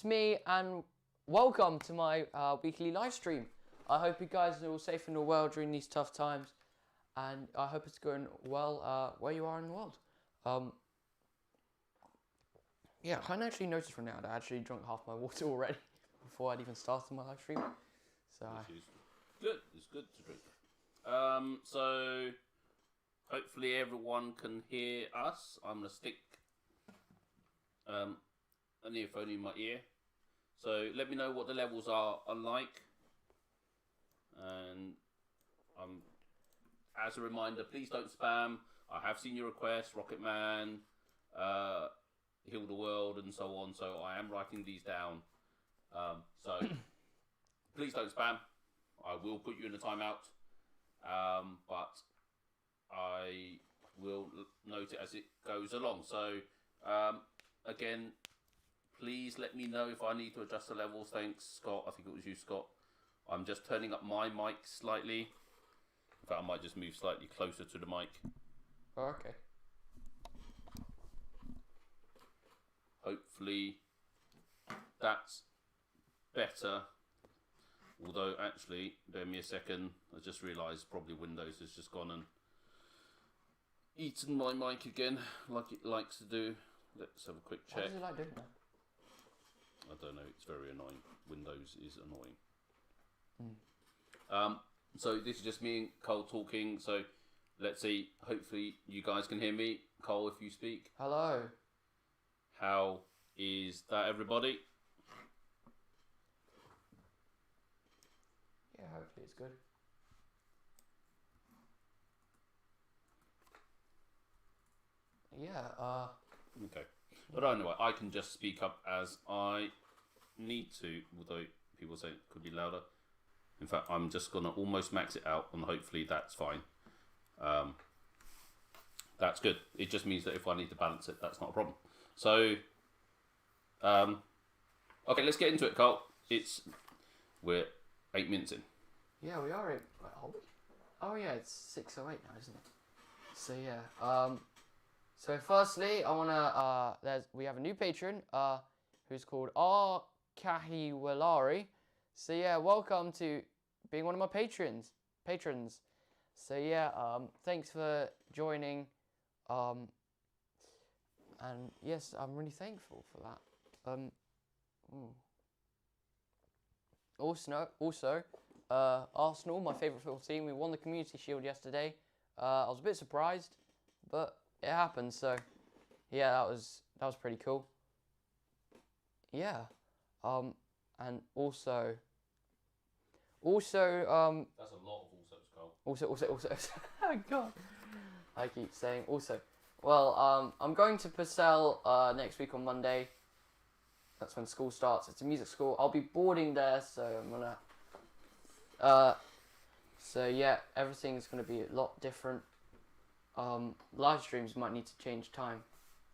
me, and welcome to my weekly live stream. I hope you guys are all safe and all well during these tough times, and I hope it's going well where you are in the world. Yeah, I actually noticed right now that I actually drunk half my water already before I'd even started my live stream. So good. It's good to drink. So hopefully everyone can hear us. I'm gonna stick an earphone in my ear. So let me know what the levels are like. And as a reminder, please don't spam. I have seen your requests, Rocket Man, Heal the World, and so on. So I am writing these down. So please don't spam. I will put you in a timeout. But I will note it as it goes along. So again, please let me know if I need to adjust the levels. Thanks, Scott. I think it was you, Scott. I'm just turning up my mic slightly. In fact, I might just move slightly closer to the mic. Oh, okay. Hopefully that's better. Although, actually, bear me a second. I just realised probably Windows has just gone and eaten my mic again, like it likes to do. Let's have a quick check. What does it like doing that? I don't know. It's very annoying. Windows is annoying. So this is just me and Cole talking. So let's see. Hopefully you guys can hear me. Cole, if you speak. Hello. How is that, everybody? Yeah, hopefully it's good. Yeah, Okay. But anyway, I can just speak up as I need to, although people say it could be louder. In fact, I'm just going to almost max it out, and hopefully that's fine. That's good. It just means that if I need to balance it, that's not a problem. So, okay, let's get into it, Carl. We're 8 minutes in. yeah, we are. Are we? Oh yeah, it's 6:08 now, isn't it? So yeah. So firstly, I wanna we have a new patron who's called R Kahiwalari. So yeah, welcome to being one of my patrons. So yeah, thanks for joining. And yes, I'm really thankful for that. Also, Arsenal, my favourite football team, we won the Community Shield yesterday. I was a bit surprised, but it happened. So yeah, that was pretty cool. Yeah, and also. That's a lot of alsos, Carl. Also. Oh God, I keep saying also. Well, I'm going to Purcell next week on Monday. That's when school starts. It's a music school. I'll be boarding there, so I'm gonna. So yeah, everything's gonna be a lot different. Live streams might need to change time.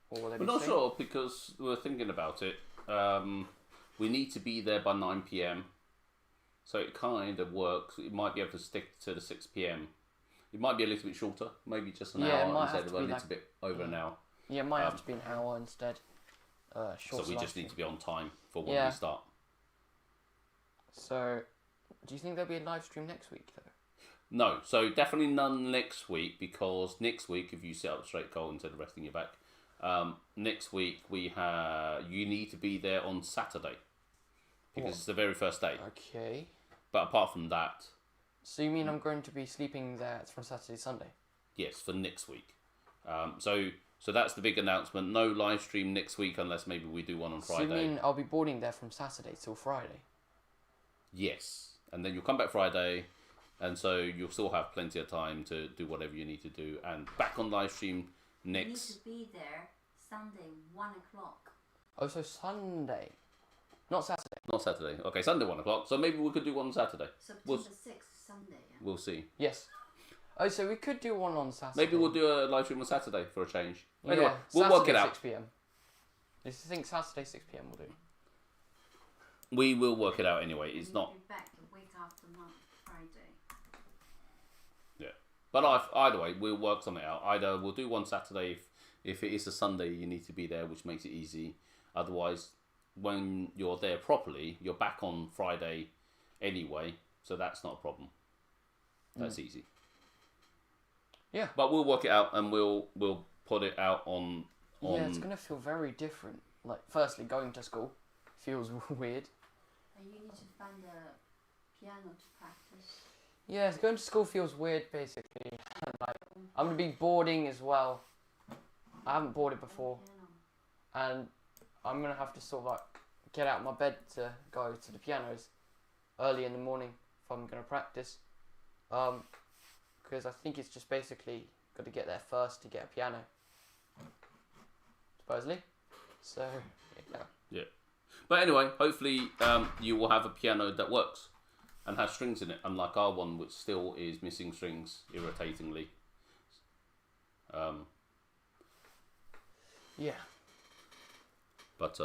Or will they be We're not same? sure because we're thinking about it. We need to be there by 9 p.m. So it kind of works. It might be able to stick to the 6 p.m. It might be a little bit shorter, maybe just an hour instead of a little bit over an hour. Yeah, it might have to be an hour instead. So we just need to be on time for when we start. So, do you think there'll be a live stream next week though? No, so definitely none next week, because next week, if you sit up straight, Cole, instead of resting your back, next week you need to be there on Saturday because it's the very first day. Okay. But apart from that, so you mean I'm going to be sleeping there from Saturday to Sunday? yes, for next week. So that's the big announcement. No live stream next week unless maybe we do one on Friday. So you mean I'll be boarding there from Saturday till Friday? Yes, and then you'll come back Friday, and so you'll still have plenty of time to do whatever you need to do, and back on live stream next. You need to be there Sunday 1 o'clock. Oh, so Sunday, not Saturday. Not Saturday. Okay, Sunday 1 o'clock. So maybe we could do one on Saturday. September 6th, Sunday. Yeah? We'll see. Yes. Oh, so we could do one on Saturday. Maybe we'll do a live stream on Saturday for a change. Anyway, yeah, we'll Saturday, work it out. 6 p.m. Do you think Saturday 6 p.m. will do? We will work it out anyway. It's not. Be back a week after Friday. Yeah, but either way, we'll work something out. Either we'll do one Saturday if it is a Sunday, you need to be there, which makes it easy. Otherwise, when you're there properly, you're back on Friday anyway, so that's not a problem. That's easy. Yeah. But we'll work it out and we'll put it out on. Yeah, it's gonna feel very different. Like, firstly, going to school feels weird. And you need to find a piano to practice. Yeah, going to school feels weird, basically. Like, I'm gonna be boarding as well. I haven't boarded before, Piano. and I'm gonna have to sort of like get out of my bed to go to the pianos early in the morning if I'm gonna practice. Because I think it's just basically got to get there first to get a piano, supposedly. So yeah. But anyway, hopefully you will have a piano that works and has strings in it, unlike our one, which still is missing strings, irritatingly. Yeah. But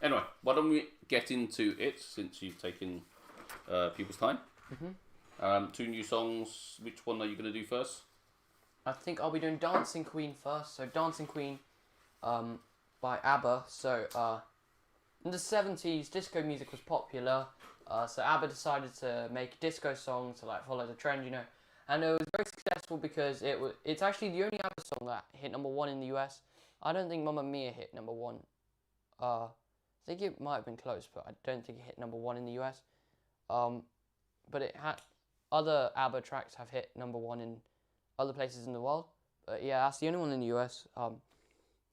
anyway, why don't we get into it, since you've taken people's time. Mhm. 2 new songs. Which one are you going to do first? I think I'll be doing Dancing Queen first. So Dancing Queen, by Abba. So in the 70s, disco music was popular. So Abba decided to make a disco song to like follow the trend, you know. And it was very successful because it's actually the only ABBA song that hit #1 in the US. I don't think Mamma Mia hit #1. I think it might have been close, but I don't think it hit #1 in the US. But it had other ABBA tracks have hit #1 in other places in the world. But yeah, that's the only one in the US.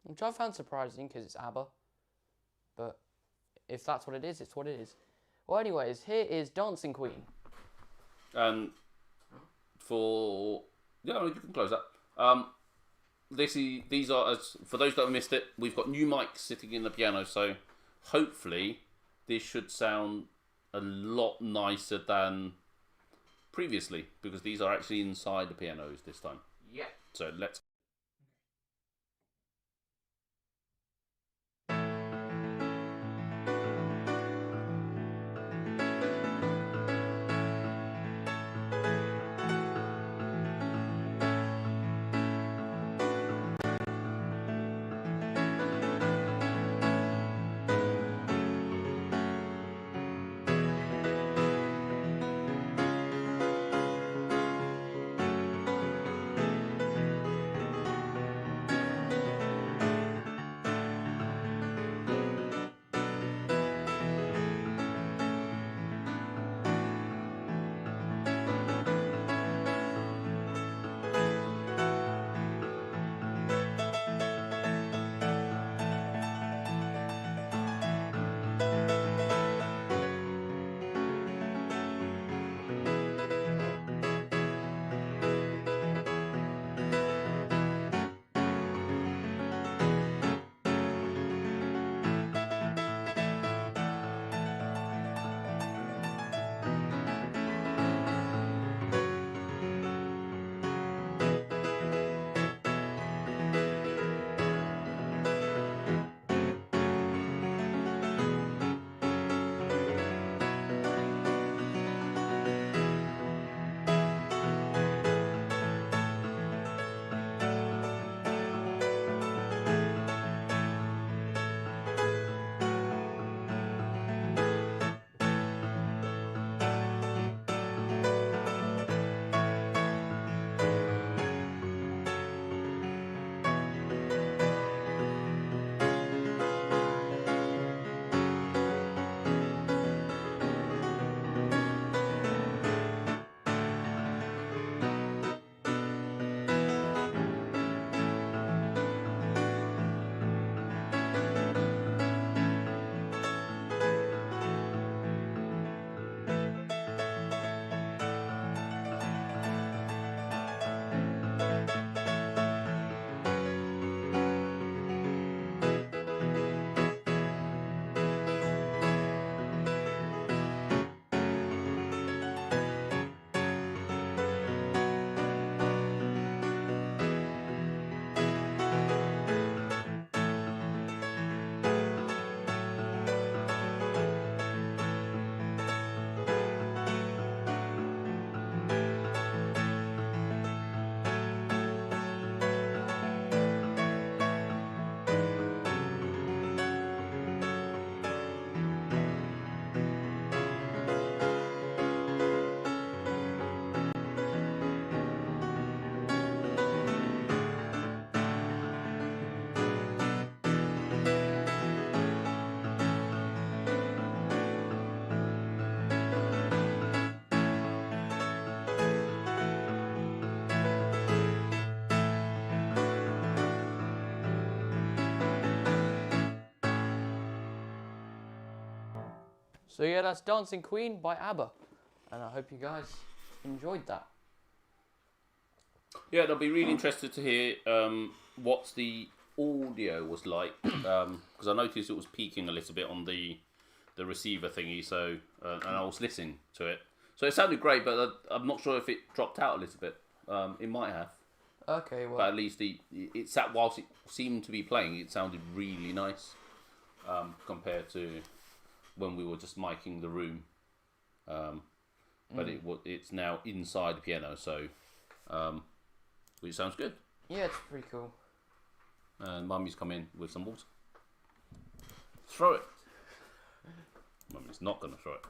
Which I found surprising because it's ABBA. But if that's what it is, it's what it is. Well, anyways, here is Dancing Queen. And you can close that. These are, as for those that have missed it, we've got new mics sitting in the piano, so hopefully this should sound a lot nicer than previously, because these are actually inside the pianos this time. Yeah. So let's. So yeah, that's Dancing Queen by Abba. And I hope you guys enjoyed that. Yeah, they'll be really interested to hear what the audio was like. Because I noticed it was peaking a little bit on the receiver thingy. So and I was listening to it. So it sounded great, but I'm not sure if it dropped out a little bit. It might have. Okay, well. But at least whilst it seemed to be playing, it sounded really nice compared to when we were just miking the room. But it's now inside the piano, so which sounds good. Yeah, it's pretty cool. And Mummy's come in with some water. Throw it. Mummy's not going to throw it.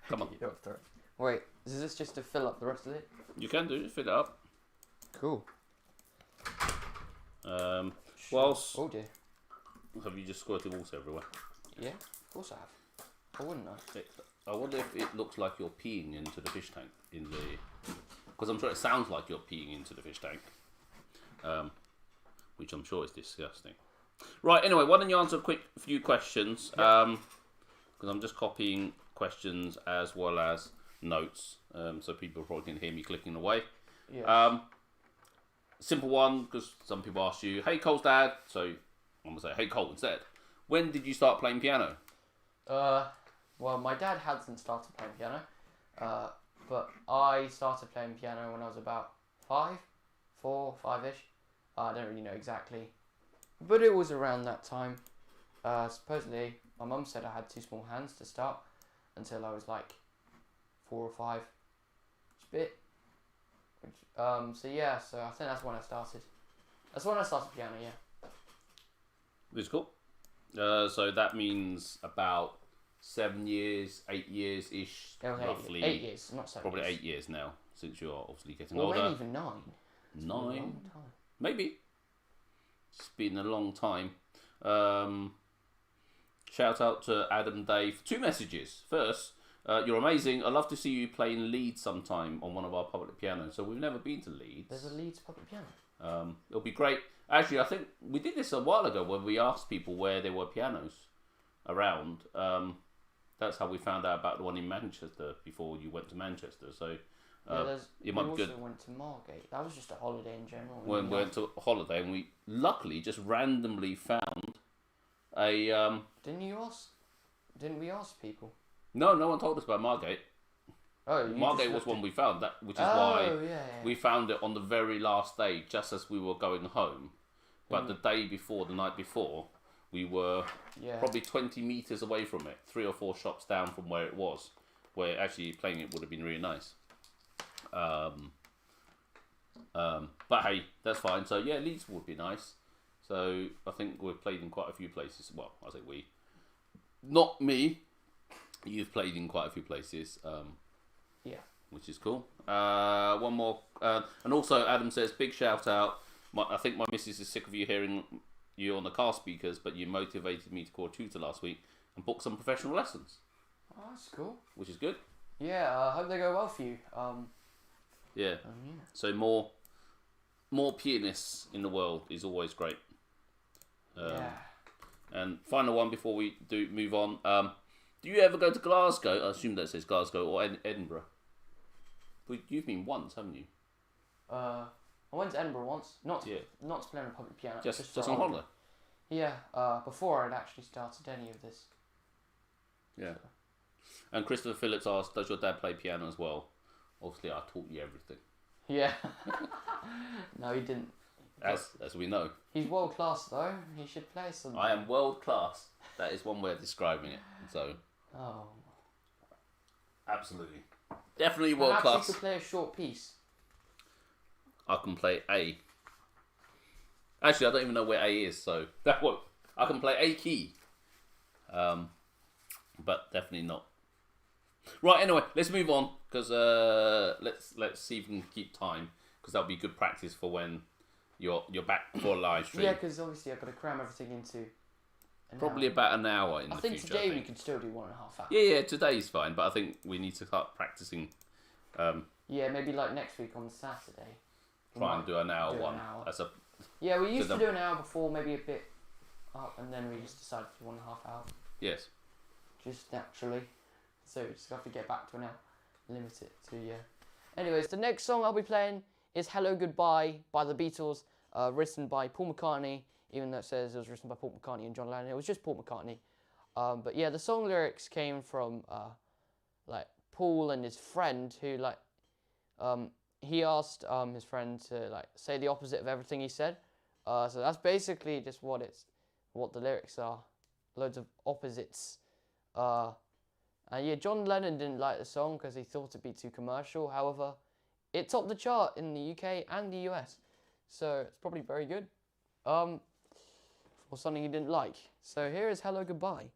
Come on. You don't throw it. Wait, is this just to fill up the rest of it? You can do it. Fill it up. Cool. Whilst... Oh dear. Have you just squirted water everywhere? Yeah, of course I have. I wouldn't know. I wonder if it looks like you're peeing into the fish tank because I'm sure it sounds like you're peeing into the fish tank, which I'm sure is disgusting. Right. Anyway, why don't you answer a few questions? Because I'm just copying questions as well as notes, so people probably can hear me clicking away. Yeah. Simple one, because some people ask you, "Hey, Cole's dad," so I'm gonna say, "Hey, Cole," instead. When did you start playing piano? Well, my dad hadn't started playing piano, but I started playing piano when I was about 4, 5-ish. I don't really know exactly, but it was around that time. Supposedly, my mum said I had 2 small hands to start until I was like 4 or 5. It's a bit. So yeah, so I think that's when I started. That's when I started piano, yeah. Which is cool. So that means about 7 years, 8 years ish, roughly. 8 years, not 7 Probably years. 8 years now, since you're obviously getting Or older. maybe even 9. It's been a 9, long time. maybe. It's been a long time. Shout out to Adam Dave. 2 messages. First, you're amazing. I'd love to see you playing Leeds sometime on one of our public pianos. So we've never been to Leeds. There's a Leeds public piano. It'll be great. Actually, I think we did this a while ago when we asked people where there were pianos around. That's how we found out about the one in Manchester before you went to Manchester. So it might be good. We also went to Margate. That was just a holiday in general. When we went to a holiday, and we luckily just randomly found a. Didn't we ask people? No one told us about Margate. Oh, Margate was one we found, which is why yeah. we found it on the very last day, just as we were going home. But the day before, the night before, we were probably 20 metres away from it, 3 or 4 shops down from where it was, where actually playing it would have been really nice. But hey, that's fine. So yeah, Leeds would be nice. So I think we've played in quite a few places. Well, I say we. Not me. You've played in quite a few places. Yeah. Which is cool. One more. And also, Adam says, big shout out. I think my missus is sick of you hearing you on the car speakers, but you motivated me to call a tutor last week and book some professional lessons. Oh, that's cool. Which is good. Yeah, I hope they go well for you. Yeah. So more pianists in the world is always great. Yeah. And final one before we move on. Do you ever go to Glasgow? I assume that says Glasgow or Edinburgh. You've been once, haven't you? I went to Edinburgh once, not to play on a public piano. Just on holiday. Yeah, before I'd actually started any of this. Yeah. So. And Christopher Phillips asked, does your dad play piano as well? Obviously, I taught you everything. Yeah. No, he didn't. As we know. He's world class though. He should play something. I am world class. That is one way of describing it. So. Oh. Absolutely. Definitely world class. Perhaps you could play a short piece. I can play A. Actually, I don't even know where A is, so that won't. I can play A key. But definitely not. Right. Anyway, let's move on because let's see if we can keep time because that'll be good practice for when you're back for a live stream. Yeah, because obviously I've got to cram everything into. Probably about an hour in the future. I think today we can still do 1.5 hours. Yeah, today's fine, but I think we need to start practicing. Yeah, maybe like next week on Saturday. Try and do an hour one. Yeah, we used to do an hour before, maybe a bit up, and then we just decided to do 1.5 hours. Yes. just naturally. So just have to get back to an hour. Limit it to, yeah. Anyways, the next song I'll be playing is Hello Goodbye by the Beatles, written by Paul McCartney, even though it says it was written by Paul McCartney and John Lennon. It was just Paul McCartney. But yeah, the song lyrics came from like Paul and his friend who he asked his friend to like say the opposite of everything he said. So that's basically just what the lyrics are. Loads of opposites. And yeah, John Lennon didn't like the song because he thought it'd be too commercial. However, it topped the chart in the UK and the US. So it's probably very good. For something he didn't like. So here is Hello Goodbye.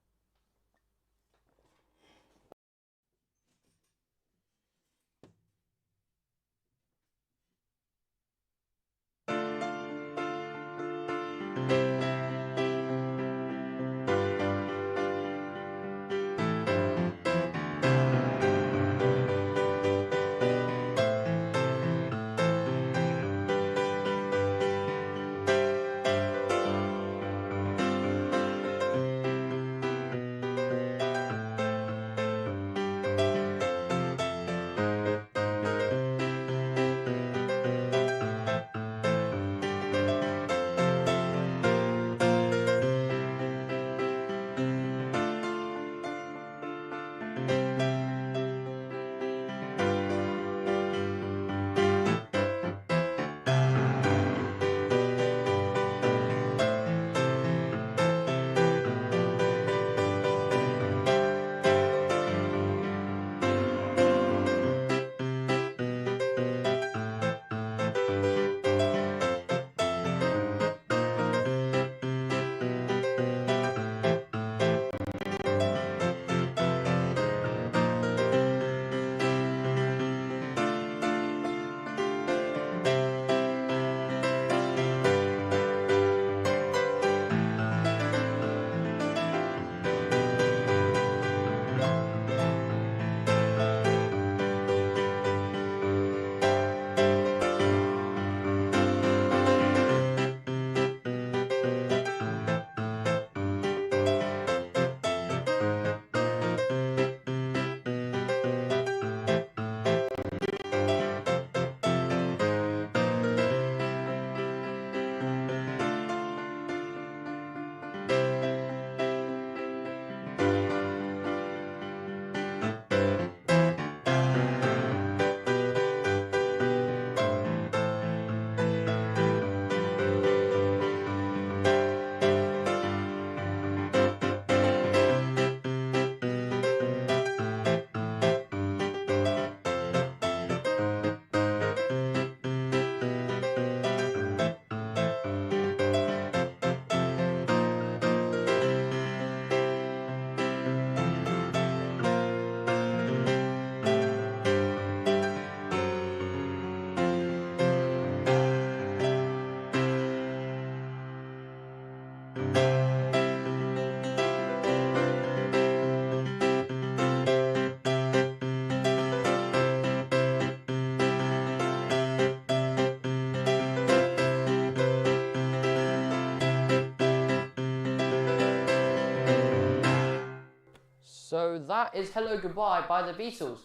So that is Hello Goodbye by the Beatles.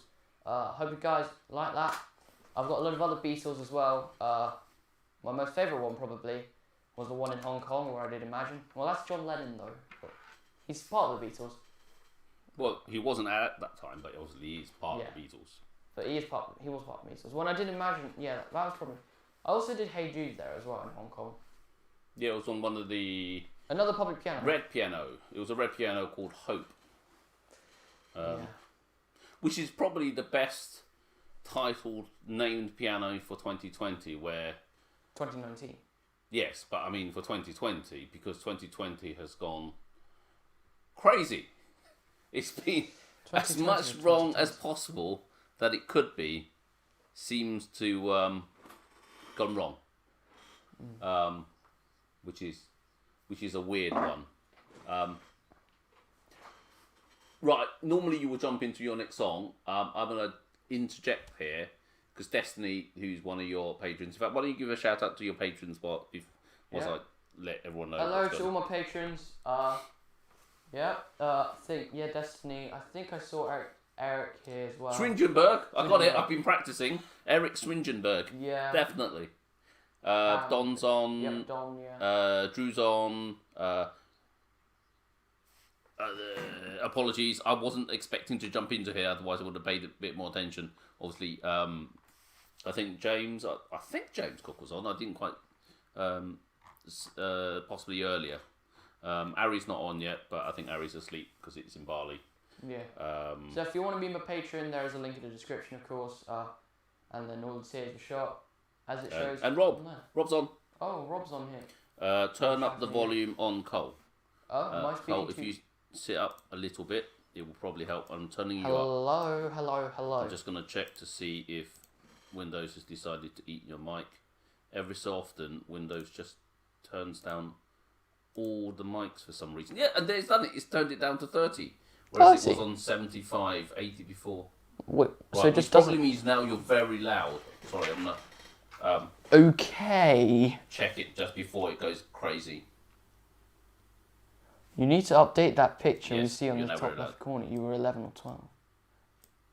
Hope you guys like that. I've got a lot of other Beatles as well. My most favourite one probably was the one in Hong Kong where I did Imagine. Well, that's John Lennon though. But he's part of the Beatles. Well, he wasn't at that time, but obviously he is part of the Beatles. But he was part of the Beatles. When I did Imagine, yeah, that was probably... I also did Hey Jude there as well in Hong Kong. Yeah, it was on one of the... Another public piano. Red piano. It was a red piano called Hope. Which is probably the best titled named piano for 2020 where... 2019. Yes, but I mean for 2020 because 2020 has gone crazy. It's been as much wrong as possible that it could be seems to gone wrong. Which is a weird one. Right, normally you will jump into your next song. I'm going to interject here because Destiny, who's one of your patrons, in fact, why don't you give a shout out to your patrons once I let everyone know. Hello to all my patrons. Yeah. I think Destiny. I think I saw Eric here as well. Swingenberg. I got it. Swingenberg. I've been practicing. Eric Swingenberg. Yeah. Definitely. Don's on. Yep, Don. Yeah. Drew's on. Apologies, I wasn't expecting to jump into here. Otherwise, I would have paid a bit more attention. Obviously, I think James. I think James Cook was on. I didn't quite. Possibly earlier. Ari's not on yet, but I think Ari's asleep because it's in Bali. Yeah. So if you want to be my patron, there is a link in the description, of course. And then all the tiers are shot as it shows. And Rob. No. Rob's on. Oh, Rob's on here. Turn up the volume on Cole. Oh, my Cole, speaking if you sit up a little bit, it will probably help. I'm turning you up. Hello. I'm just going to check to see if Windows has decided to eat your mic. Every so often, Windows just turns down all the mics for some reason. Yeah, and there's done it. It's turned it down to 30. Whereas it was on 75, 80 before. Wait, Right, so it just which probably doesn't... means now you're very loud. Sorry, I'm not... Okay. check it just before it goes crazy. You need to update that picture you Yes, see on you're the never top allowed. left corner. You were 11 or 12.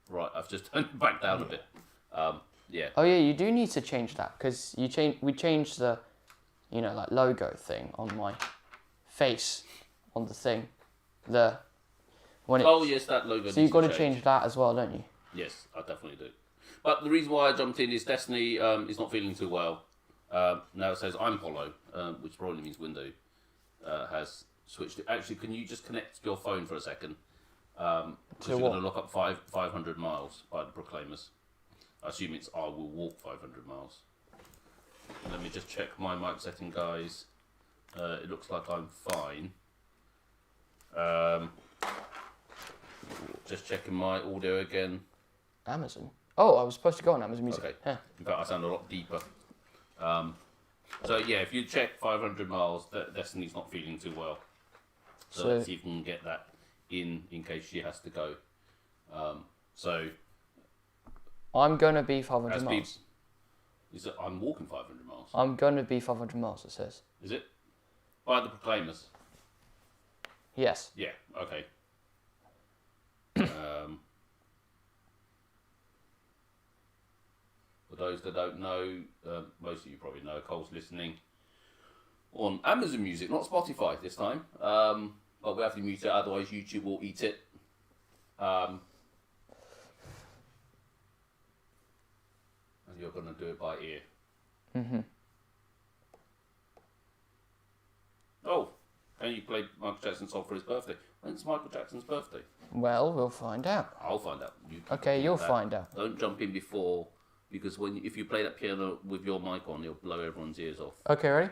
Right, I've just turned it back down a bit. Yeah. Oh yeah, you do need to change that because we changed the, like logo thing on my face, on the thing, Yes, that logo. So you've got to change that as well, don't you? Yes, I definitely do. But the reason why I jumped in is Destiny is not feeling too well. Now it says I'm hollow, which probably means Windows has switched it. Actually, can you just connect your phone for a second? Because you're going to look up 500 miles by the Proclaimers. I assume it's I will walk 500 miles. Let me just check my mic setting, guys. It looks like I'm fine. Just checking my audio again. Amazon. Oh, I was supposed to go on Amazon Music. Okay. Yeah. In fact, I sound a lot deeper. So yeah, if you check 500 miles, Destiny's not feeling too well. So let's see if we can get that in case she has to go. So I'm gonna be 500 miles. I'm walking 500 miles. I'm gonna be 500 miles. It says. Is it? By the Proclaimers. Yes. Yeah. Okay. For those that don't know, most of you probably know, Cole's listening on Amazon Music, not Spotify this time. But we have to mute it, otherwise YouTube will eat it. And you're going to do it by ear. Mm-hmm. Oh, and you played Michael Jackson's song for his birthday. When's Michael Jackson's birthday? Well, we'll find out. I'll find out. You'll find out. Don't jump in before, because if you play that piano with your mic on, it'll blow everyone's ears off. Okay, ready?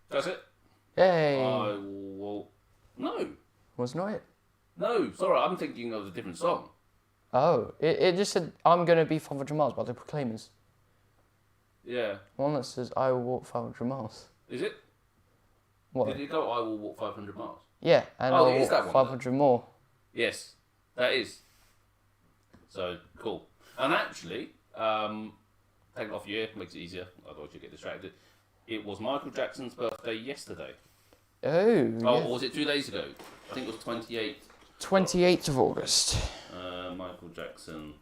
That's it. Yay! I will. No. Was not it? No, sorry, I'm thinking of a different song. Oh, it just said I'm gonna be 500 miles by the Proclaimers. Yeah. One that says I will walk 500 miles. Is it? What? Did it go, I will walk 500 miles? Yeah, and Oh, I'll it is that walk one, 500 more. Yes, that is. So, cool. And actually, take it off your ear, makes it easier, otherwise you get distracted. It was Michael Jackson's birthday yesterday. Oh, yeah. Or was it 2 days ago? I think it was 28th. 28th of August. Michael Jackson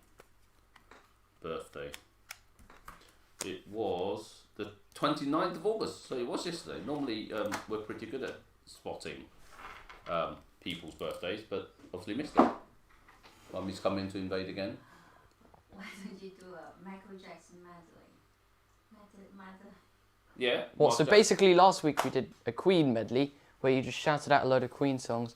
birthday. It was the 29th of August, so it was yesterday. Normally, we're pretty good at spotting people's birthdays, but obviously missed it. Mummy's come in to invade again. Why don't you do a Michael Jackson medley? Yeah. What? So basically, last week we did a Queen medley where you just shouted out a load of Queen songs.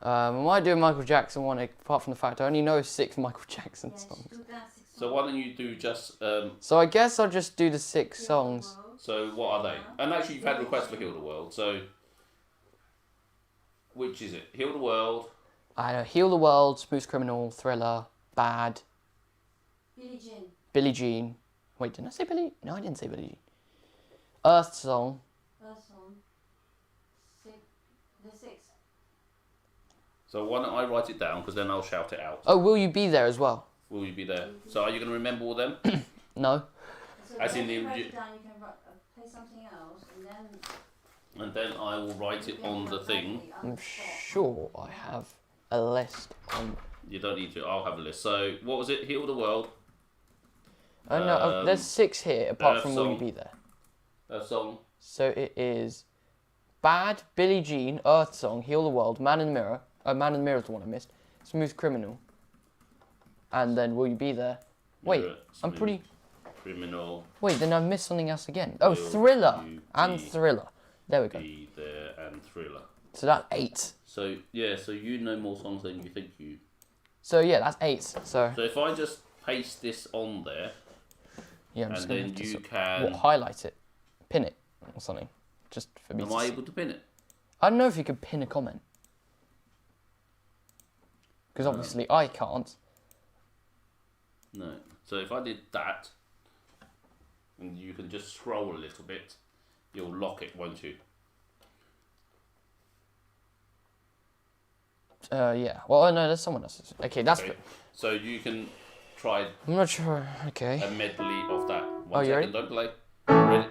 Yeah. I might do a Michael Jackson one, apart from the fact I only know 6 Michael Jackson songs. You got 6 So So why don't you do just... So I guess I'll just do the 6 songs. So what are they? And actually you've had requests for Heal the World, so... Which is it? Heal the World. I know, Heal the World, Smooth Criminal, Thriller, Bad. Billie Jean. Billie Jean. Wait, didn't I say Billie? No, I didn't say Billie Jean. Earth Song. Earth Song. The 6. So why don't I write it down, because then I'll shout it out. Oh, Will You Be There as well? Will you be there? So are you going to remember all them? No. So As in when you the- write it down, you can play something else, And then I will write it on the thing. I'm sure I have a list on... You don't need to, I'll have a list. So what was it? Heal the World. Oh no, there's 6 here, apart Earth from Will You Song. Be There. That song. So it is Bad, Billie Jean, Earth Song, Heal the World, Man in the Mirror. Man in the Mirror is the one I missed. Smooth Criminal. And then Will You Be There? Wait, Mirror, I'm Smooth pretty... Criminal. Wait, then I've missed something else again. Oh, Will Thriller You and Be Thriller. There we go. Be There and Thriller. So that's 8. So yeah, so you know more songs than you think you. So yeah, that's 8. So So if I just paste this on there, yeah, I'm just and gonna then have to you sort- can. highlight it, pin it or something, just for me. Am to I see. able to pin it? I don't know if you could pin a comment because obviously I can't. No. So if I did that, and you can just scroll a little bit, you'll lock it, won't you? Yeah. Well, no, there's someone else's. Okay, that's. Okay. So you can try I'm not sure. Okay. a medley of that. Oh, you ready? Don't play. Ready?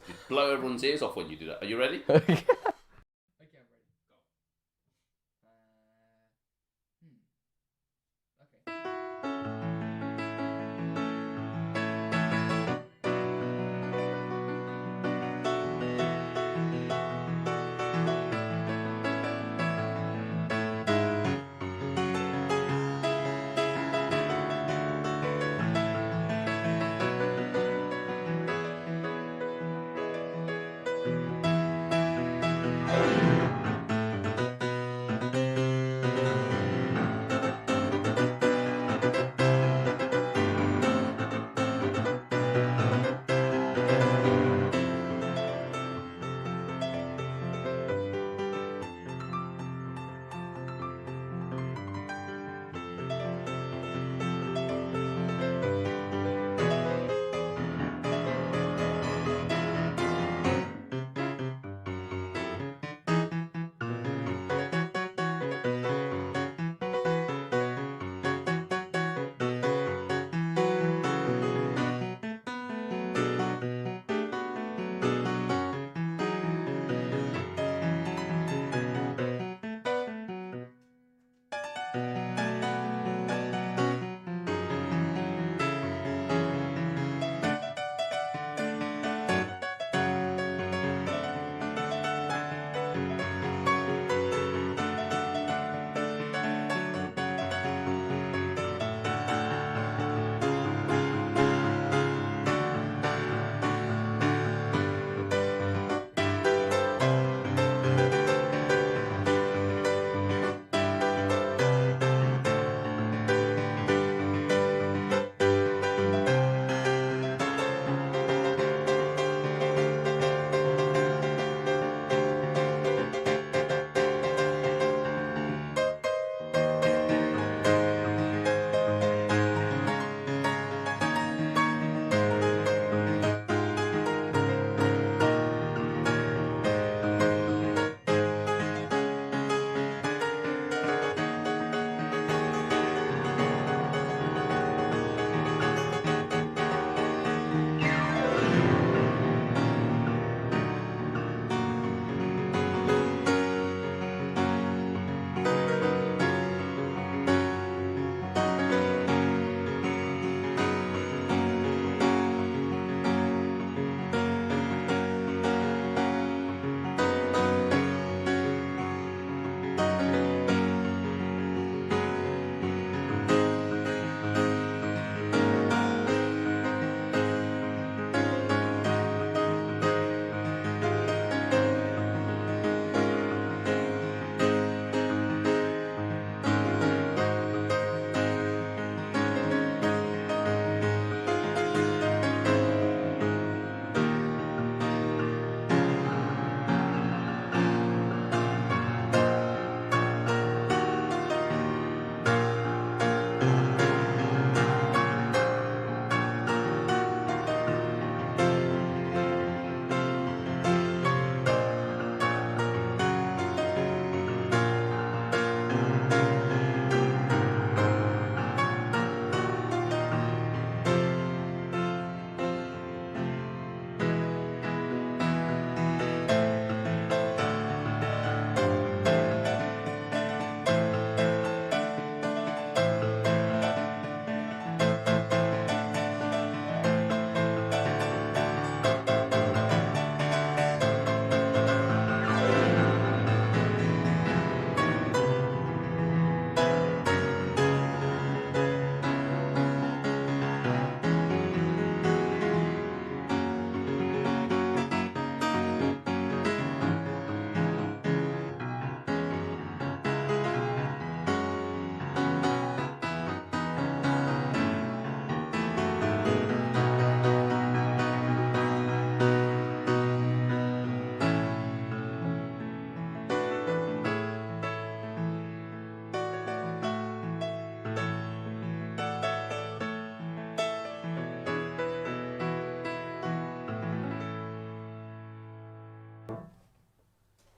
You blow everyone's ears off when you do that. Are you ready? Okay.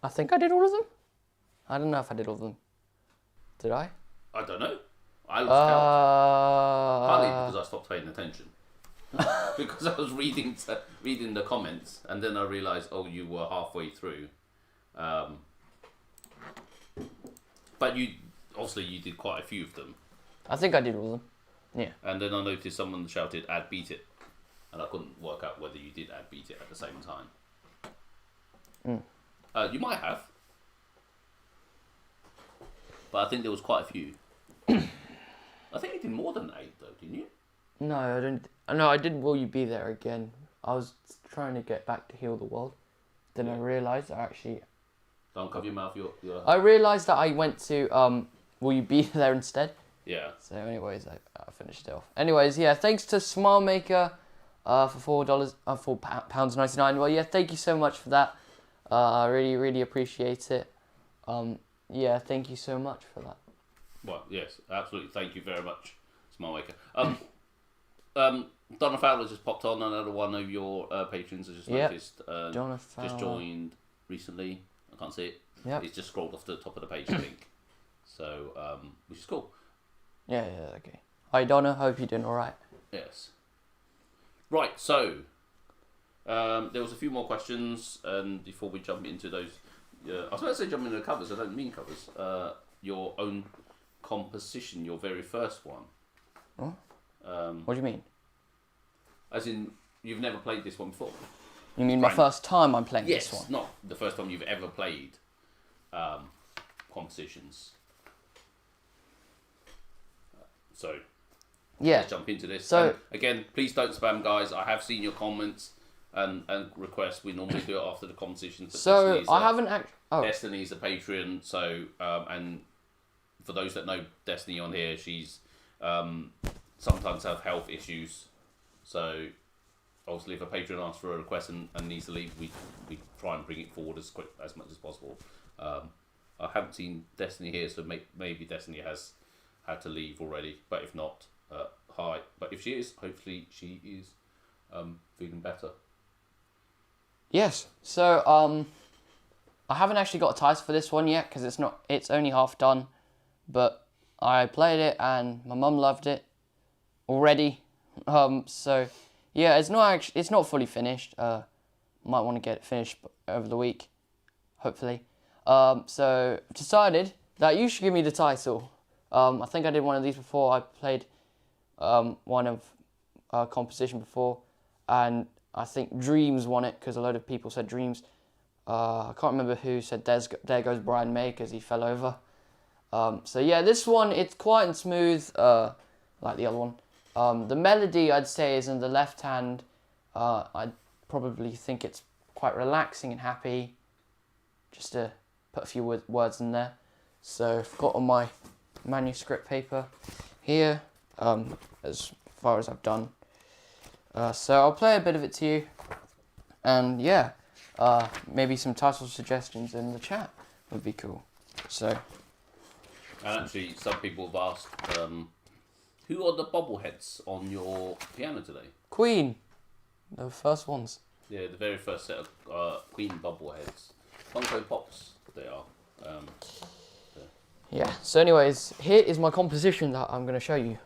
I think I did all of them. I don't know if I did all of them. Did I? I don't know. I lost count. Partly Uh, because I stopped paying attention. Because I was reading the comments, and then I realised, oh, you were halfway through. But you did quite a few of them. I think I did all of them. Yeah. And then I noticed someone shouted "add beat it," and I couldn't work out whether you did add beat it at the same time. You might have, but I think there was quite a few. I think you did more than 8, though, didn't you? No, I didn't. No, I did. Will You Be There Again? I was trying to get back to Heal the World. Then I realised I actually. Don't cover your mouth. Your... I realised that I went to Will You Be There instead. Yeah. So, anyways, I finished it off. Anyways, yeah. Thanks to SmileMaker for £4.99. Well, yeah. Thank you so much for that. I really, really appreciate it. Yeah. Thank you so much for that. Well, yes, absolutely. Thank you very much, SmileMaker. Donna Fowler just popped on. Another one of your patrons. I just noticed. Donna Fowler. Just joined recently. I can't see it. Yeah. It's just scrolled off the top of the page, I think. So, which is cool. Yeah, okay. Hi, Donna. Hope you're doing all right. Yes. Right, so there was a few more questions, and before we jump into those, I was about to say jump into the covers. I don't mean covers. Your own composition, your very first one. What? What do you mean? As in, you've never played this one before. You mean my first time I'm playing Yes, this one? not the first time you've ever played compositions. So, Yeah. let's jump into this. So and again, please don't spam, guys. I have seen your comments and requests. We normally do it after the compositions. So I haven't actually. Oh. Destiny's a Patreon. So and for those that know Destiny on here, she's sometimes have health issues. So obviously, if a patron asks for a request and needs to leave, we try and bring it forward as much as possible. I haven't seen Destiny here, so maybe Destiny has had to leave already. But if not, hi. But if she is, hopefully she is feeling better. Yes. So I haven't actually got a title for this one yet because it's only half done, but I played it and my mum loved it already. So yeah, it's not fully finished. Might want to get it finished over the week, hopefully. So I've decided that you should give me the title. I think I did one of these before. I played one of composition before, and I think Dreams won it because a load of people said Dreams. I can't remember who said There Goes Brian May because he fell over. So yeah, this one, it's quiet and smooth, like the other one. The melody, I'd say, is in the left hand. I'd probably think it's quite relaxing and happy. Just to put a few words in there. So I've got on my manuscript paper here, as far as I've done. So I'll play a bit of it to you. And yeah, maybe some title suggestions in the chat would be cool. So. And actually, some people have asked, who are the bobbleheads on your piano today? Queen, the first ones. Yeah, the very first set of Queen bobbleheads. Funko Pops, they are. Yeah, so anyways, here is my composition that I'm going to show you.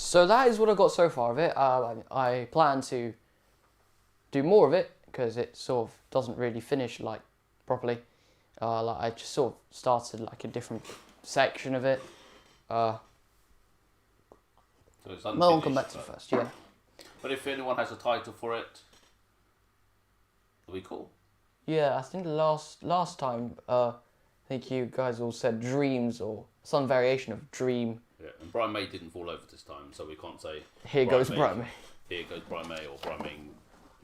So that is what I got so far of it. I plan to do more of it because it sort of doesn't really finish like properly. Like I just sort of started like a different section of it. So it's No one come unfinished, back to the but- first, yeah. But if anyone has a title for it, it'll be cool. Yeah, I think last time, I think you guys all said dreams or some variation of dream. Yeah, and Brian May didn't fall over this time, so we can't say Here Brian goes May. Brian May. Here goes Brian May, or Brian May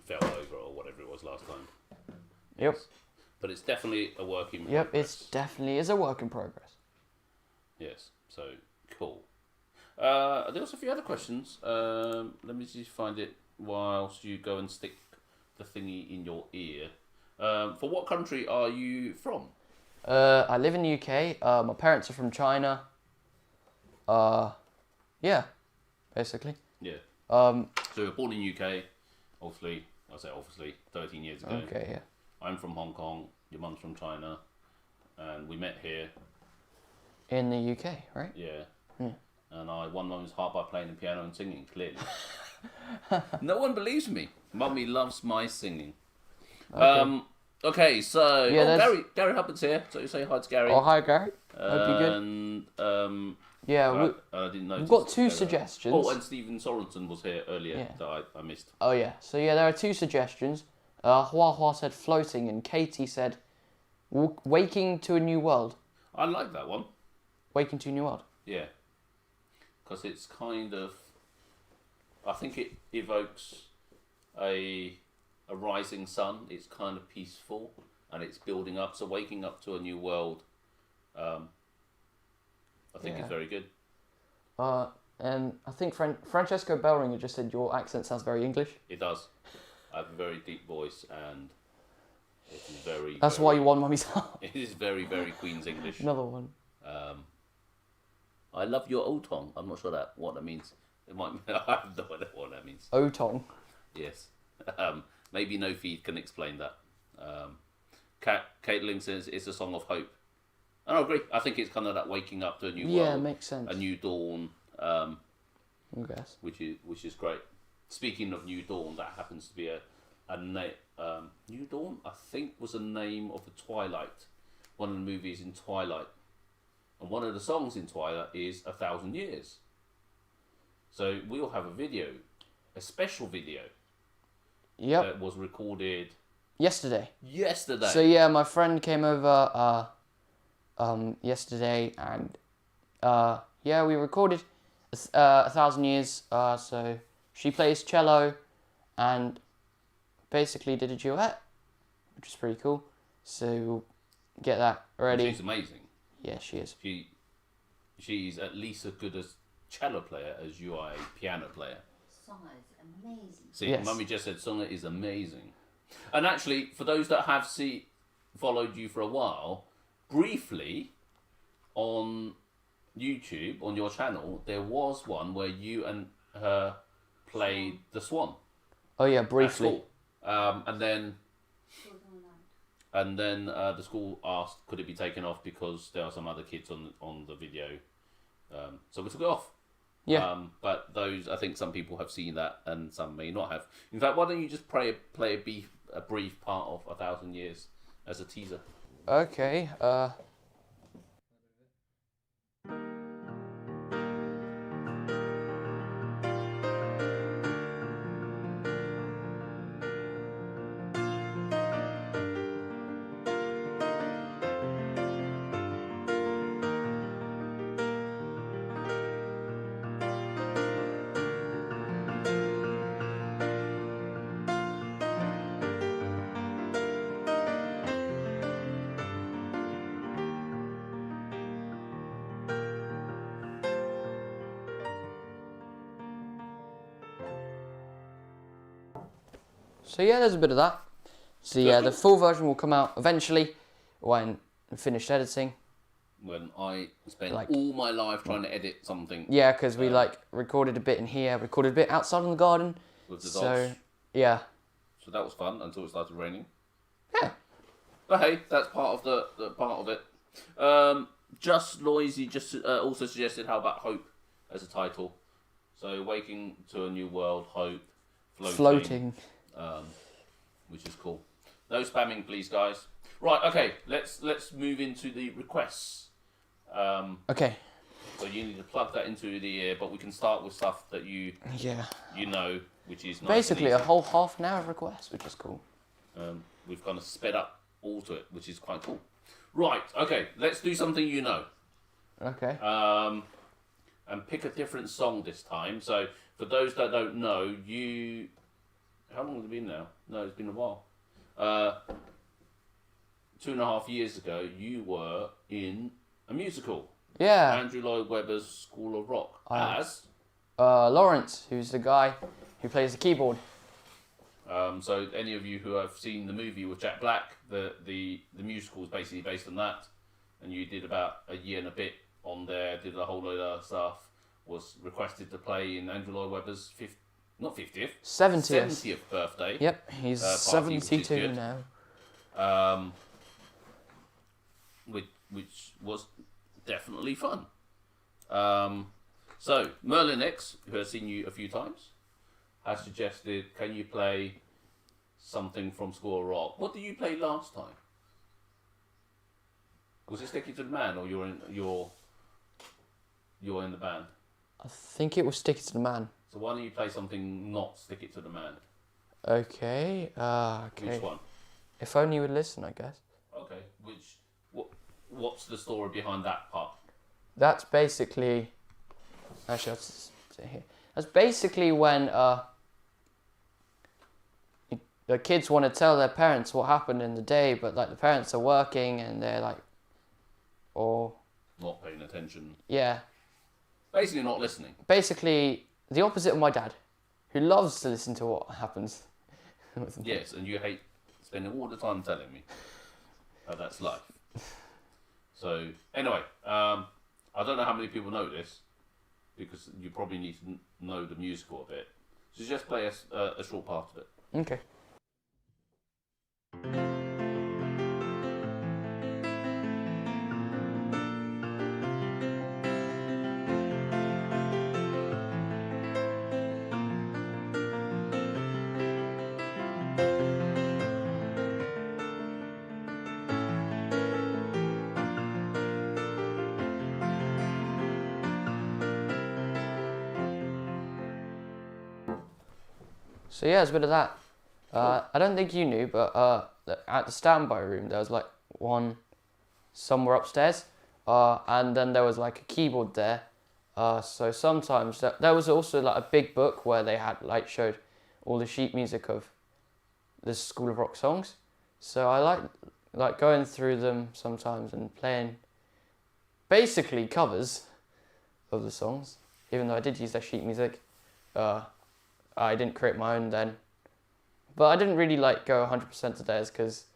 fell over, or whatever it was last time. Yep. Yes. But it's definitely a work in Yep, progress. it definitely is a work in progress. Yes, so cool. There was a few other questions. Let me just find it whilst you go and stick the thingy in your ear. For what country are you from? I live in the UK. My parents are from China. Yeah, basically. Yeah. Um, So you were born in UK, obviously, 13 years ago. okay, yeah. I'm from Hong Kong, your mum's from China, and we met here, In the UK, right? yeah. Hmm. And I won Mum's heart by playing the piano and singing, clearly. No one believes me. Mummy loves my singing. Okay, so Yeah, that's- Gary Hubbard's here, so you say hi to Gary. Oh, hi, Gary. Hope you're good. And Yeah, I didn't know. we've got two suggestions. Oh, and Stephen Sorensen was here earlier Yeah. that I missed. Oh, yeah. So, yeah, there are two suggestions. Hua Hua said floating, and Katie said waking to a new world. I like that one. Waking to a new world. Yeah, because it's kind of, I think it evokes a rising sun. It's kind of peaceful and it's building up. So waking up to a new world, I think Yeah. is very good. And I think Francesco Bellringer just said your accent sounds very English. It does. I have a very deep voice and it's very. That's why you won Mummy's heart. It is very, very Queen's English. Another one. I love your old tongue. I'm not sure what that means. It might. I have no idea what that means. Otong. Yes. Maybe No Feed can explain that. Caitlin says it's a song of hope. And I agree. I think it's kind of that waking up to a new Yeah, world, makes sense. a new dawn, I guess. which is great. Speaking of New Dawn, that happens to be a New Dawn, I think, was the name of the Twilight, one of the movies in Twilight. And one of the songs in Twilight is 1,000 Years. So we'll have a video, a special video, Yep. that was recorded Yesterday. yesterday. So yeah, my friend came over yesterday, and yeah, we recorded 1,000 Years. So she plays cello, and basically did a duet, which is pretty cool. So we'll get that ready. She's amazing. Yeah, she is. She's at least as good as cello player as you are a piano player. Song is amazing. See, Yes. Mummy just said Songa is amazing. And actually, for those that have followed you for a while, briefly on YouTube, on your channel, there was one where you and her played the Swan. Oh yeah, At briefly. school. And then the school asked, could it be taken off because there are some other kids on the video. So we took it off. Yeah. But those, I think some people have seen that and some may not have. In fact, why don't you just play a brief part of 1,000 Years as a teaser? Okay. So yeah, there's a bit of that. So yeah, the full version will come out eventually when I'm finished editing. When I spent Like- all my life trying to edit something Yeah, because we like recorded a bit in here, recorded a bit outside in the garden. with the So dogs. yeah, So that was fun until it started raining. yeah. But hey, that's part of the part of it. Just Noisy also suggested how about Hope as a title. So waking to a new world, hope, Floating. Which is cool. No spamming, please, guys. Right, okay. Let's move into the requests. Okay. So you need to plug that into the ear, but we can start with stuff that you know, which is nice. Basically a whole half an hour of requests, which is cool. We've kind of sped up all to it, which is quite cool. Right, okay. Let's do something you know. Okay. And pick a different song this time. So for those that don't know, how long has it been now? No, it's been a while. 2.5 years ago, you were in a musical. Yeah. Andrew Lloyd Webber's School of Rock. As? Lawrence, who's the guy who plays the keyboard. So any of you who have seen the movie with Jack Black, the musical is basically based on that. And you did about a year and a bit on there, did a whole load of stuff, was requested to play in Andrew Lloyd Webber's 70th birthday. Yep, he's 72 now. Which was definitely fun. So Merlin X, who has seen you a few times, has suggested, can you play something from School of Rock? What did you play last time? Was it Stick It to the Man, or you're in the band? I think it was Stick It to the Man. So why don't you play something not Stick It to the Man? Okay. Okay. Which one? If only you would listen, I guess. Okay. What's the story behind that part? That's basically. Actually, I'll just say here. That's basically when the kids want to tell their parents what happened in the day, but like the parents are working and they're like, or Not paying attention. Yeah. Basically not listening. Basically the opposite of my dad, who loves to listen to what happens. Yes, and you hate spending all the time telling me how that's life. So anyway, I don't know how many people know this, because you probably need to know the musical a bit. So just play a short part of it. Okay. So yeah, it's a bit of that. I don't think you knew, but at the standby room there was like one somewhere upstairs, and then there was like a keyboard there. So sometimes there was also like a big book where they had showed all the sheet music of the School of Rock songs. So I like going through them sometimes and playing basically covers of the songs, even though I did use their sheet music. I didn't create my own then, but I didn't really go 100% to theirs because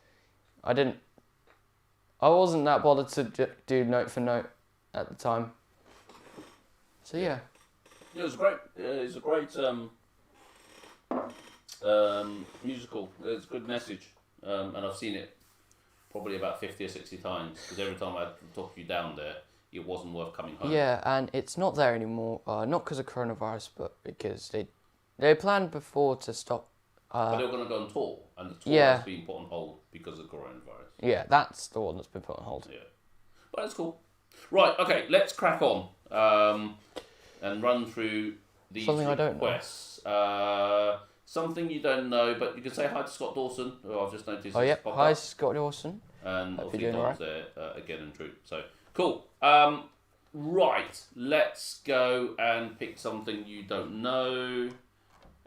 I wasn't that bothered to do note for note at the time. So yeah. Yeah, it was great. It's a great musical. It's a good message, and I've seen it probably about 50 or 60 times, because every time I took you down there, it wasn't worth coming home. Yeah, and it's not there anymore. Not because of coronavirus, but because they planned before to stop. But they were going to go on tour, and the tour has been put on hold because of coronavirus. Yeah, that's the one that's been put on hold. Yeah, but it's cool. Right, okay, let's crack on and run through these Something requests. I don't know. Something you don't know, but you can say hi to Scott Dawson, who I've just noticed. Oh, yep. Hi, Scott Dawson. And Hope obviously you're doing Don's there again and true. So, cool. Right, let's go and pick something you don't know.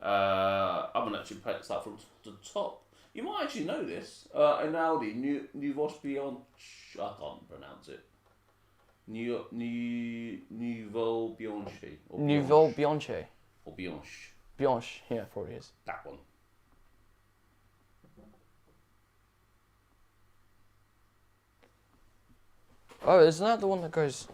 I'm going to actually start from the top. You might actually know this. Einaudi, Nouveau Bianche. I can't pronounce it. Nouveau Bianche. Nouveau Bianche. Or Bianche. Bianche, yeah, probably is. That one. Oh, isn't that the one that goes...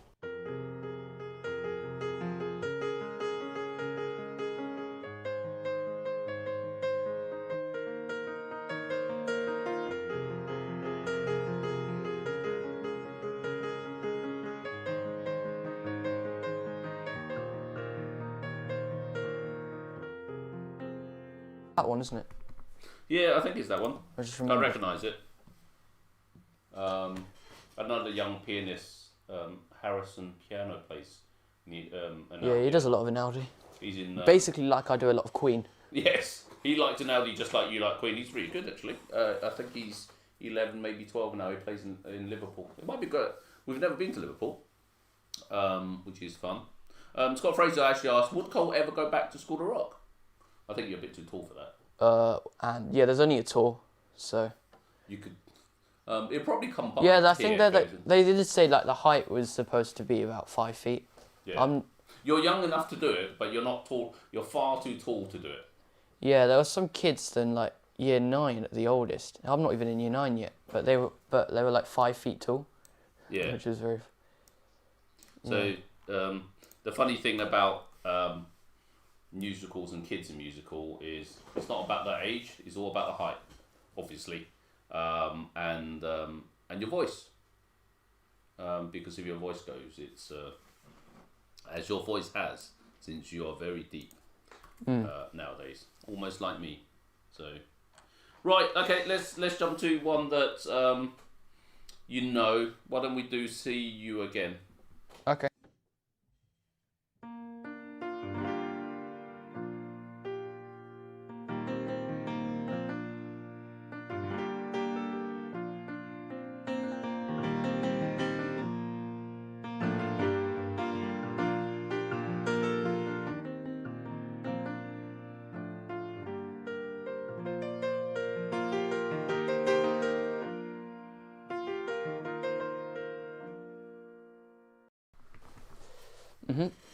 that one, isn't it? Yeah, I think it's that one. I just I remember. recognise it. Another young pianist, Harrison Piano plays. Yeah, he does a lot of Einaudi. He's in. Basically, like I do a lot of Queen. Yes, he likes Einaudi just like you like Queen. He's really good actually. I think he's 11, maybe 12 now. He plays in Liverpool. It might be good. We've never been to Liverpool, which is fun. Scott Fraser actually asked, would Cole ever go back to School of Rock? I think you're a bit too tall for that. And yeah, there's only a tour, so. You could. It'll probably come back. Yeah, I think they did say like the height was supposed to be about 5 feet. Yeah. You're young enough to do it, but you're not tall. You're far too tall to do it. Yeah, there were some kids then like year 9 at the oldest. I'm not even in year 9 yet, but they were like 5 feet tall. Yeah. Which was very. So the funny thing about musicals and kids in musical is it's not about their age. It's all about the height, obviously, and your voice. Because if your voice goes, it's as your voice has, since you are very deep nowadays, almost like me. So, right, okay, let's jump to one that Why don't we do "See You Again"? Okay.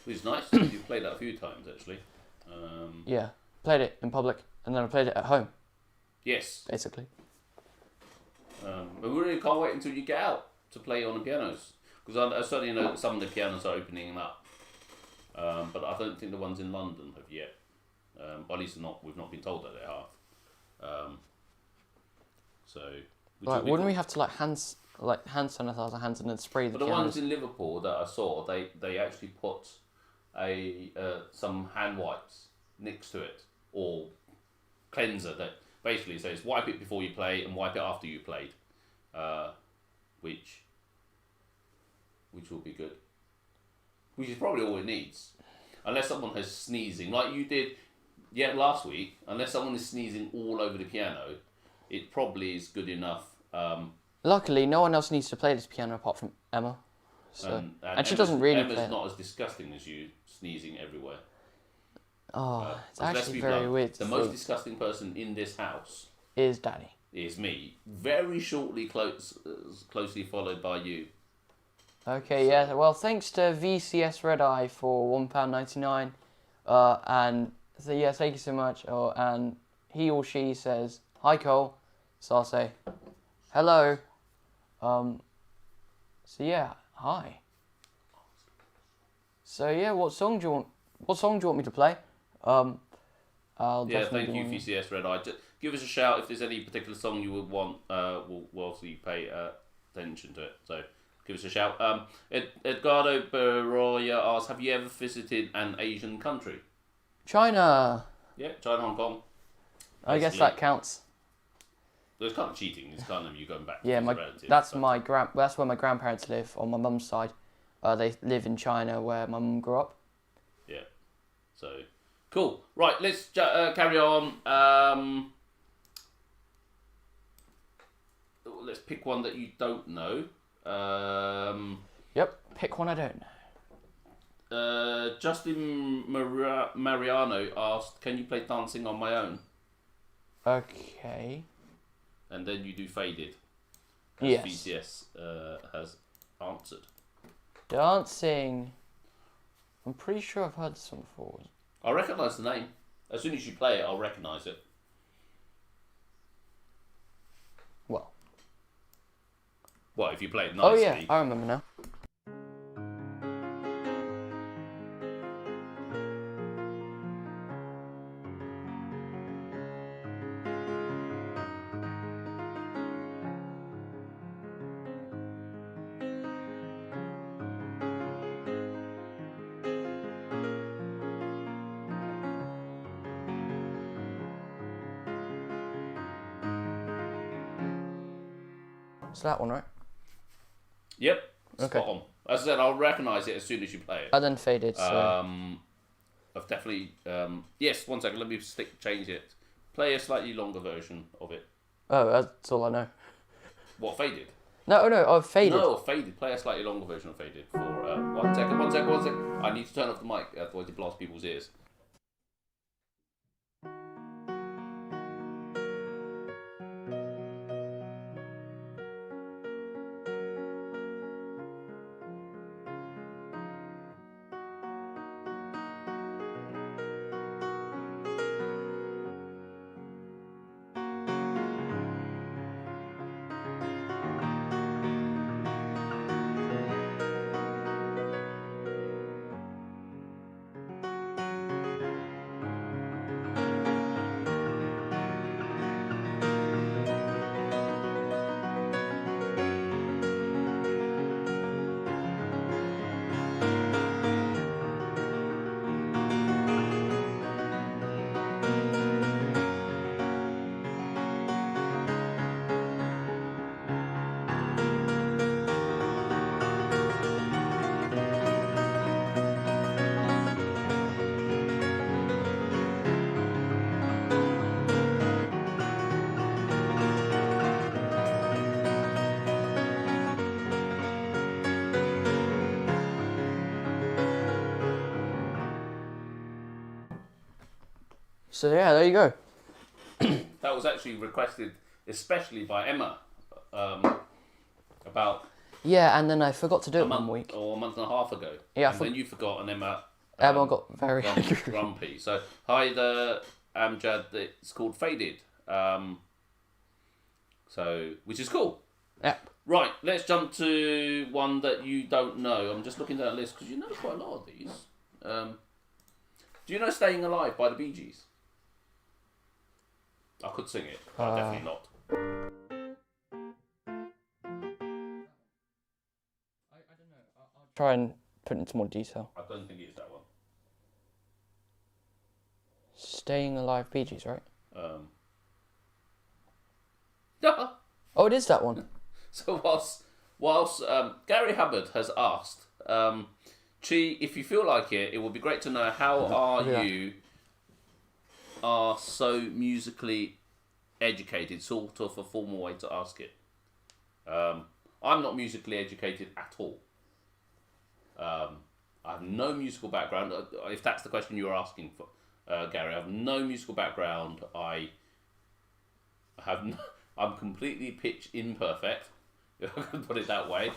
Which is nice. You've played that a few times actually. Yeah, played it in public, and then I played it at home, Yes. basically. But we really can't wait until you get out to play on the pianos, because I certainly know that some of the pianos are opening up, but I don't think the ones in London have yet. Or at least we've not been told that they are. Right, wouldn't we have to hand sanitize our hands and then spray the But the pianos? ones in Liverpool that I saw, they actually put some hand wipes next to it, or cleanser that basically says wipe it before you play and wipe it after you played, which will be good. Which is probably all it needs, unless someone has sneezing like you did last week. Unless someone is sneezing all over the piano, it probably is good enough. Luckily, no one else needs to play this piano apart from Emma. So, and she doesn't really Emma's play it. not as disgusting as you, sneezing everywhere. Oh, it's 'Cause let's actually be very blunt, weird. The most disgusting person in this house is Daddy. is me. Very shortly, closely followed by you. Okay, yeah. Well, thanks to VCS Red Eye for £1.99. And so, yeah, thank you so much. And he or she says, "Hi, Cole." So I'll say, "Hello." So yeah, hi. So yeah, what song do you want me to play? I'll definitely. Thank you, VCS Red Eye. Just give us a shout if there's any particular song you would want. We'll obviously pay attention to it. So give us a shout. Edgardo Baroya asks, have you ever visited an Asian country? China. Yeah, China, Hong Kong. I guess that counts. It's kind of cheating. It's kind of you going back. Yeah, to relatives, that's where my grandparents live on my mum's side. They live in China where my mum grew up. Yeah. So cool. Right, let's carry on. Let's pick one that you don't know. Yep, pick one I don't know. Justin Mariano asked, "Can you play Dancing on My Own?" Okay. And then you do Faded. Yes. VCS has answered. Dancing. I'm pretty sure I've heard this one before. I recognise the name. As soon as you play it, I'll recognise it. Well, if you play it nicely. Oh yeah, I remember now. It's that one, right? Yep. Okay. Spot on. As I said, I'll recognise it as soon as you play it. And then Faded. So. I've definitely. Yes. 1 second. Let me change it. Play a slightly longer version of it. Oh, that's all I know. What, Faded? No, oh, Faded. No, Faded. Play a slightly longer version of Faded for 1 second. 1 second. 1 second. I need to turn off the mic, otherwise it blasts people's ears. So yeah, there you go. That was actually requested, especially by Emma, about Yeah, and then I forgot to do a it month 1 week. or a month and a half ago. Yeah, and then you forgot, and Emma. Emma got very angry. grumpy. So hi there, Amjad. It's called Faded. So which is cool. Yep. Right, let's jump to one that you don't know. I'm just looking down the list because you know quite a lot of these. Do you know "Staying Alive" by the Bee Gees? I could sing it, but definitely not. I don't know. I'll try and put it into more detail. I don't think it's that one. Staying Alive, Bee Gees, right? Oh, it is that one. so whilst Gary Hubbard has asked, Chi, if you feel like it would be great to know how you are so musically educated, sort of a formal way to ask it. I'm not musically educated at all. I have no musical background. If that's the question you were asking for, Gary, I have no musical background. I'm completely pitch imperfect, if I can put it that way.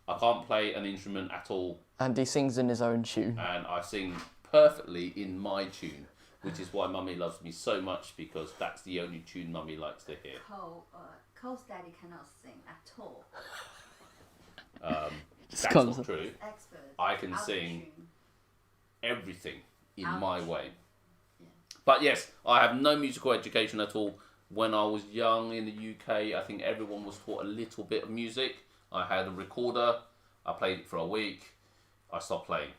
I can't play an instrument at all. And he sings in his own tune. And I sing perfectly in my tune, which is why Mummy loves me so much, because that's the only tune Mummy likes to hear. Cole's daddy cannot sing at all. That's not true. Expert. I can sing everything in my way. Yeah. But yes, I have no musical education at all. When I was young in the UK, I think everyone was taught a little bit of music. I had a recorder. I played it for a week. I stopped playing.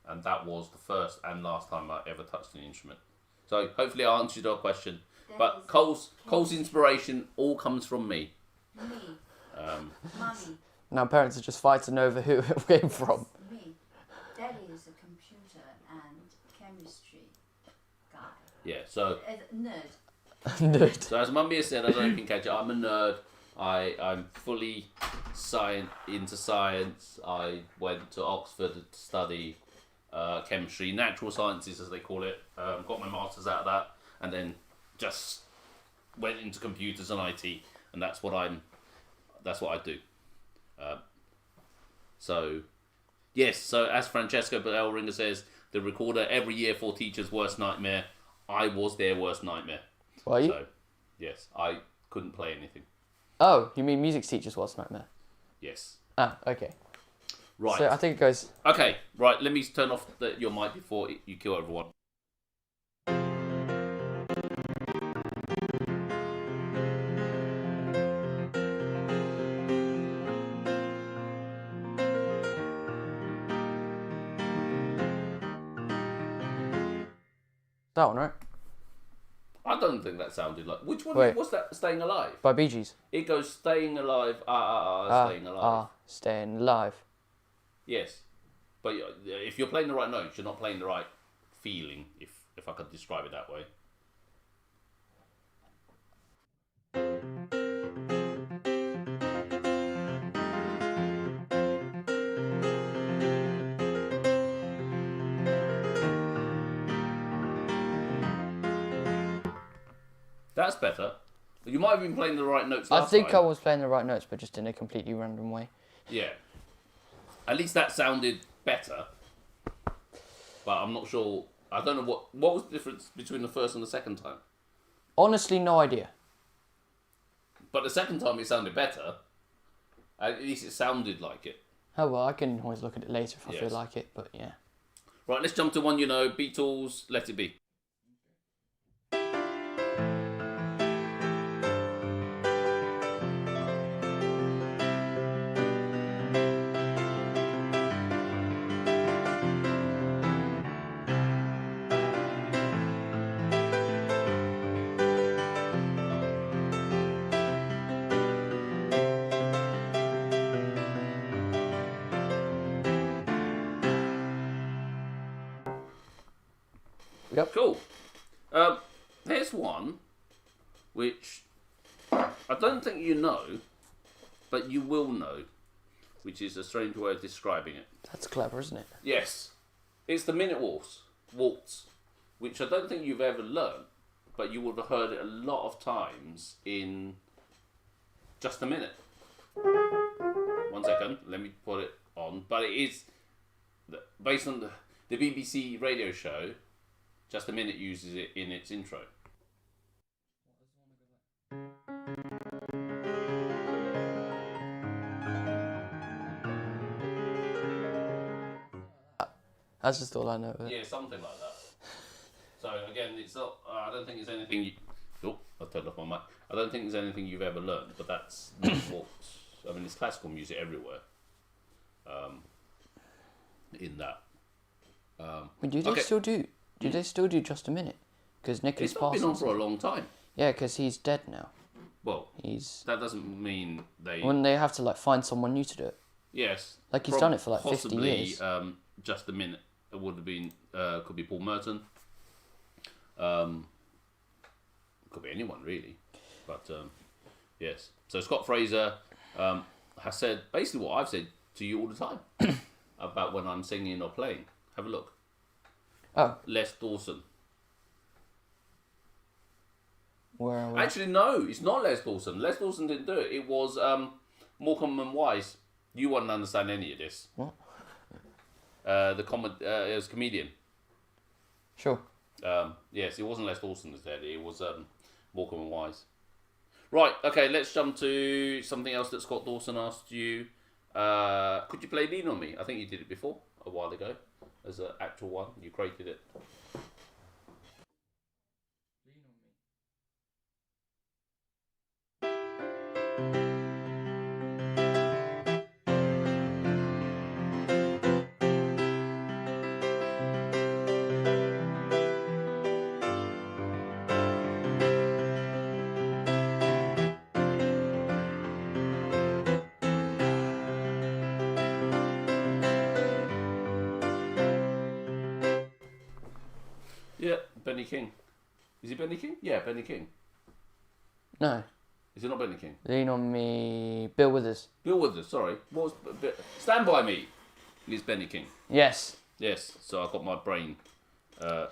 And that was the first and last time I ever touched an instrument. So hopefully I answered your question. But Cole's inspiration all comes from me. Me. Mummy. Now parents are just fighting over who it came from. Me. Daddy is a computer and chemistry guy. Yeah, so... As a nerd. Nerd. So as Mummy has said, I don't know if you can catch it, I'm a nerd. I'm fully into science. I went to Oxford to study chemistry, natural sciences as they call it. Got my masters out of that, and then just went into computers and IT, and that's what I do. So yes, so as Francesco Bellringer says, the recorder every year for teachers' worst nightmare. I was their worst nightmare. Were you? So yes, I couldn't play anything. Oh, you mean music teacher's worst nightmare? Yes. Ah, okay. Right. So I think it goes... Okay, right, let me turn off your mic before you kill everyone. That one, right? I I don't think that sounded like. Which one Wait. was that? Staying Alive. By Bee Gees. It goes Staying Alive, Staying Alive. Staying Alive. Yes, but if you're playing the right notes, you're not playing the right feeling. If I could describe it that way. That's better. You might have been playing the right notes last I think time. I was playing the right notes, but just in a completely random way. Yeah. At least that sounded better. But I'm not sure. I don't know what was the difference between the first and the second time. Honestly, no idea. But the second time it sounded better. At least it sounded like it. Oh well, I can always look at it later if I Yes. feel like it, but yeah. Right, let's jump to one you know. Beatles, Let It Be. Yep. Cool. Here's one which I don't think you know, but you will know, which is a strange way of describing it. That's clever, isn't it? Yes. It's the Minute Waltz, which I don't think you've ever learned, but you would have heard it a lot of times in Just a Minute. 1 second, let me put it on. But it is based on the BBC radio show. Just a Minute uses it in its intro. That's just all I know of it. Yeah, something like that. So again, it's not. I don't think it's anything. I turned off my mic. I don't think there's anything you've ever learned, but that's what. I mean, it's classical music everywhere. In that. But do they still do? Do they still do Just a Minute? Because Nicholas It's not been on Parsons. for a long time. Yeah, because he's dead now. Well, He's that doesn't mean they. when they have to like find someone new to do it. Yes. Like he's done it for like 50 possibly, years. Just a Minute. It would have been. Could be Paul Merton. Could be anyone really, but yes. So Scott Fraser has said basically what I've said to you all the time about when I'm singing or playing. Have a look. Oh, Les Dawson. where are we? Actually, no, it's not Les Dawson. Les Dawson didn't do it. It was Morecambe and Wise. You wouldn't understand any of this. What? It was a comedian. Sure. Yes, it wasn't Les Dawson that did it. It was Morecambe and Wise. Right, okay, let's jump to something else that Scott Dawson asked you. Could you play Lean On Me? I think you did it before, a while ago, as an actual one. You created it. Yeah, Benny King. Is it Benny King? Yeah, Benny King. No. Is it not Benny King? Lean On Me. Bill Withers. Bill Withers, sorry. What was Stand By Me is Benny King. Yes. Yes, so I got my brain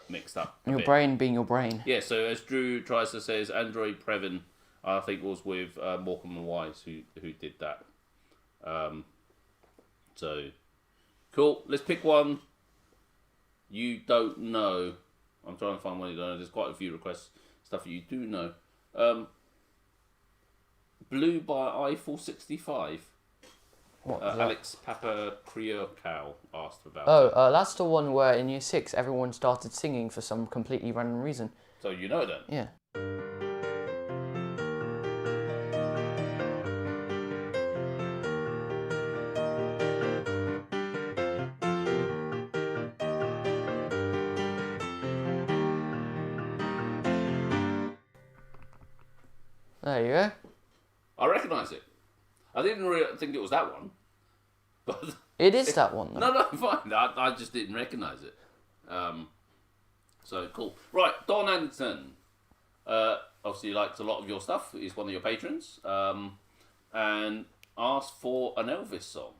mixed up. Your brain being your brain. Yeah, so as Drew tries to say, Android Previn, I think was with Morecambe and Wise who did that. So, cool. Let's pick one you don't know. I'm trying to find one you don't know. There's quite a few requests, stuff that you do know. Blue by I-465. What was that? Alex Papakriokow asked about. Oh, that's the one where in year 6 everyone started singing for some completely random reason. So you know then? Yeah. There you go. I recognise it. I didn't really think it was that one. But It is that one, though. no, fine. I just didn't recognise it. So, cool. Right, Don Anderson. Obviously liked a lot of your stuff. He's one of your patrons. And asked for an Elvis song.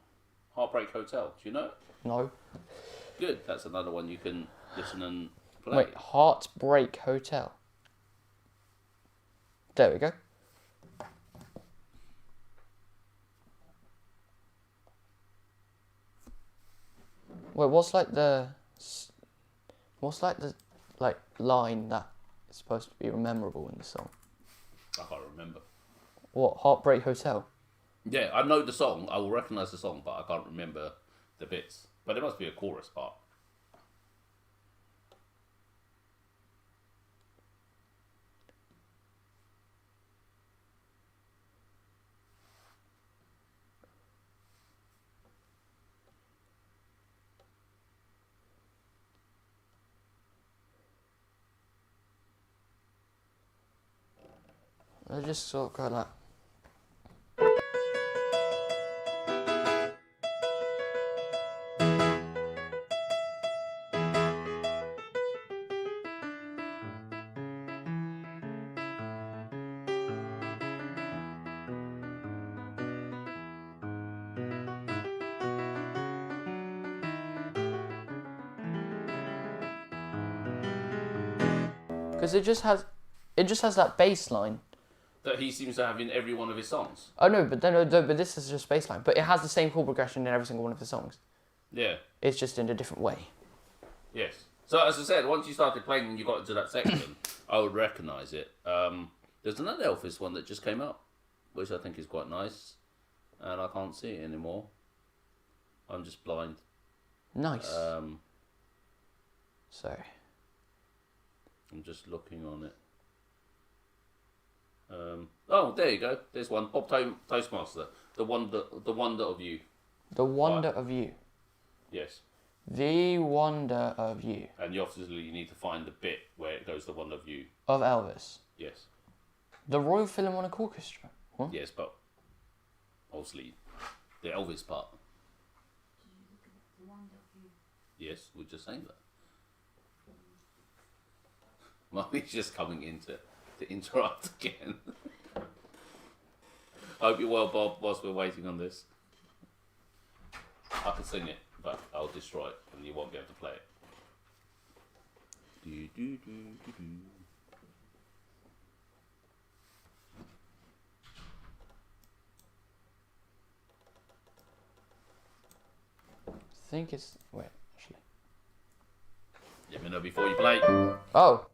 Heartbreak Hotel. Do you know it? No. Good. That's another one you can listen and play. Wait, Heartbreak Hotel. There we go. Wait, what's the line that is supposed to be memorable in the song? I can't remember. What, Heartbreak Hotel? Yeah, I know the song. I will recognise the song, but I can't remember the bits. But there must be a chorus part. I just sort of go like. Because it just has that bass line. That he seems to have in every one of his songs. Oh no, but but this is just bass line. But it has the same chord progression in every single one of the songs. Yeah. It's just in a different way. Yes. So as I said, once you started playing and you got into that section, I would recognise it. There's another Elvis one that just came out, which I think is quite nice, and I can't see it anymore. I'm just blind. Nice. Sorry. I'm just looking on it. Oh, there you go. There's one. Bob Toastmaster. The wonder of you. The Wonder of You. Yes. The Wonder of You. And you obviously need to find the bit where it goes the wonder of you. Of Elvis. Yes. The Royal Philharmonic Orchestra. What? Yes, but obviously the Elvis part. The wonder of you. Yes, we're just saying that. Mummy's just coming in to interrupt again. I hope you're well, Bob, whilst we're waiting on this. I can sing it, but I'll destroy it and you won't be able to play it. Do, do, do, do, do. I think it's... Wait, actually. Let me know before you play. Oh.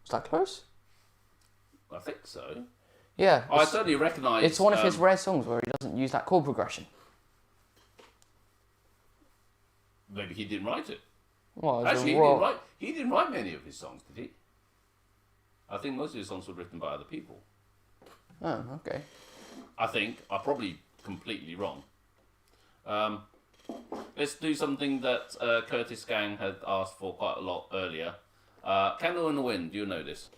Is that close? I think so. Yeah. I certainly recognise... It's one of his rare songs where he doesn't use that chord progression. Maybe he didn't write it. Well, Actually, he didn't write many of his songs, did he? I think most of his songs were written by other people. Oh, okay. I think. I'm probably completely wrong. Let's do something that Curtis Gang had asked for quite a lot earlier. Candle in the Wind, do you know this?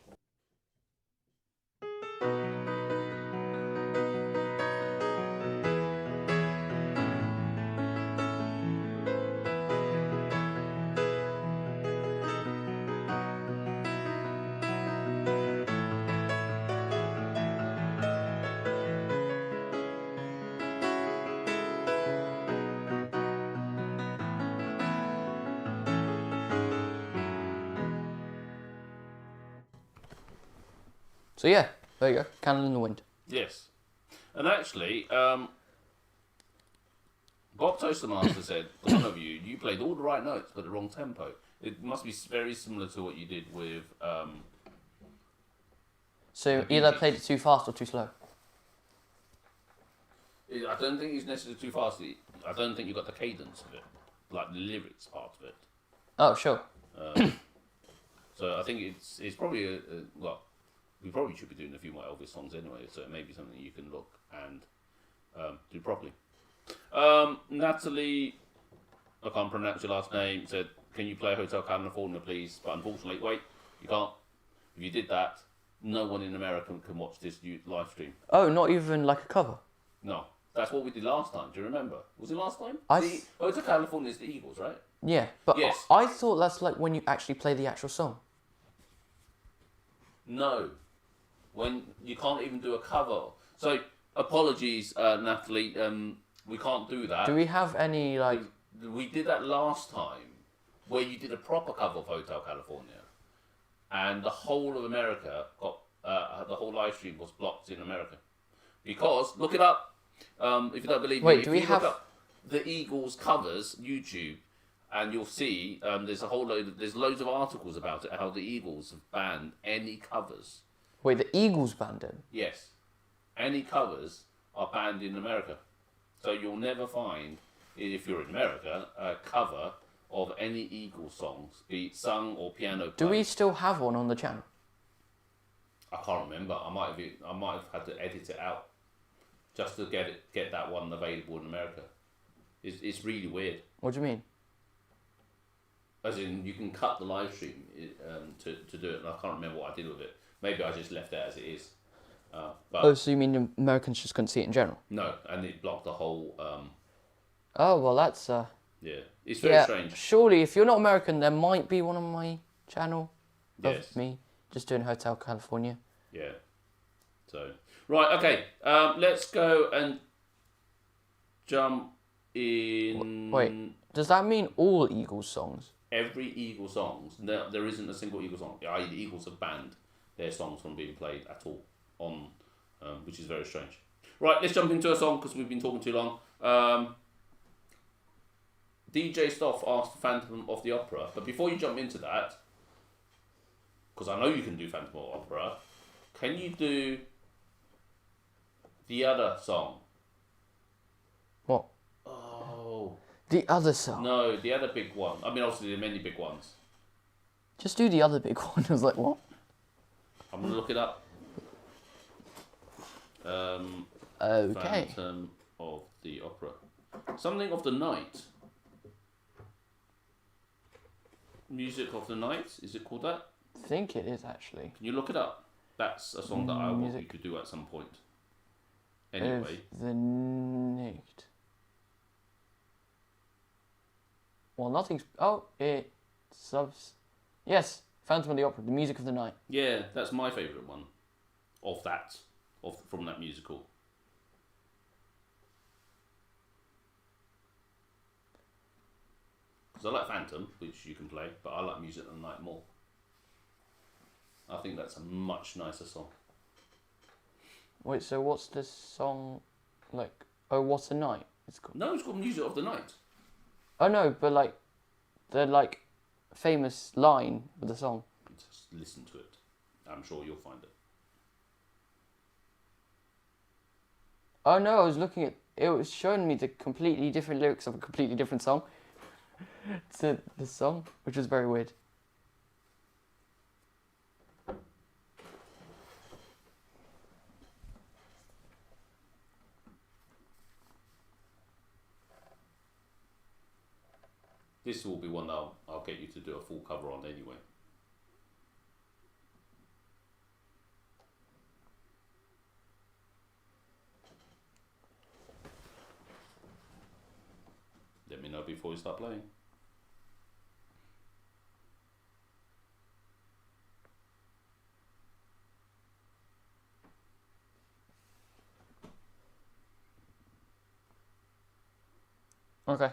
So yeah, there you go. Candle in the Wind. Yes. And actually, Bob Toastmaster said, one of you, you played all the right notes but the wrong tempo. It must be very similar to what you did with... So either played it too fast or too slow. I don't think it's necessarily too fast. I don't think you got the cadence of it, like the lyrics part of it. Oh, sure. So I think it's probably well, we probably should be doing a few more Elvis songs anyway. So it may be something you can look and do properly. Natalie, I can't pronounce your last name. Said, can you play Hotel California, please? But unfortunately, wait, you can't. If you did that, no one in America can watch this live stream. Oh, not even like a cover? No, that's what we did last time. Do you remember? Was it last time? I Hotel California is the Eagles, right? Yeah, but Yes. I thought that's like when you actually play the actual song. No, when you can't even do a cover. So apologies, Natalie. We can't do that. Do we have any like? We did that last time, where you did a proper cover of Hotel California, and the whole of America got the whole live stream was blocked in America because look it up. If you don't believe Wait, me, do if we you have look up the Eagles covers YouTube, and you'll see there's a whole load. There's loads of articles about it. How the Eagles have banned any covers. Wait, the Eagles banned it? Yes, any covers are banned in America. So you'll never find, if you're in America, a cover of any Eagles songs, be it sung or piano played. Do we still have one on the channel? I can't remember. I might have had to edit it out just to get that one available in America. It's really weird. What do you mean? As in, you can cut the live stream to do it, and I can't remember what I did with it. Maybe I just left it as it is. But Oh, so you mean the Americans just couldn't see it in general? no, and it blocked the whole. Oh, well, that's Yeah, it's very yeah. strange. Surely, if you're not American, there might be one on my channel of Yes. me just doing Hotel California. Yeah. So right, okay. Let's go and jump in. Wait, does that mean all Eagles songs? Every Eagles songs. There isn't a single Eagles song. The Eagles have banned their songs from being played at all on, which is very strange. Right, let's jump into a song because we've been talking too long. DJ Stoff asked Phantom of the Opera, but before you jump into that, because I know you can do Phantom of the Opera, can you do the other song? What? Oh. The other song? No, the other big one. I mean, obviously, there are many big ones. Just do the other big one. I was like, what? I'm going to look it up. Okay. Phantom of the Opera. Something of the Night. Music of the Night, is it called that? I think it is actually. Can you look it up? That's a song that I want Music you could do at some point. Anyway. Of the Night. Well, nothing's. Oh, it subs. Yes, Phantom of the Opera, the music of the night. Yeah, that's my favourite one. From that musical. Because I like Phantom, which you can play, but I like Music of the Night more. I think that's a much nicer song. Wait, so what's this song like? Oh, What a Night? It's called. No, it's called Music of the Night. Oh no, but like the like famous line with the song. Just listen to it. I'm sure you'll find it. Oh no, I was looking at it was showing me the completely different lyrics of a completely different song to the song, which was very weird. This will be one that I'll get you to do a full cover on anyway. Let me know before you start playing. Okay.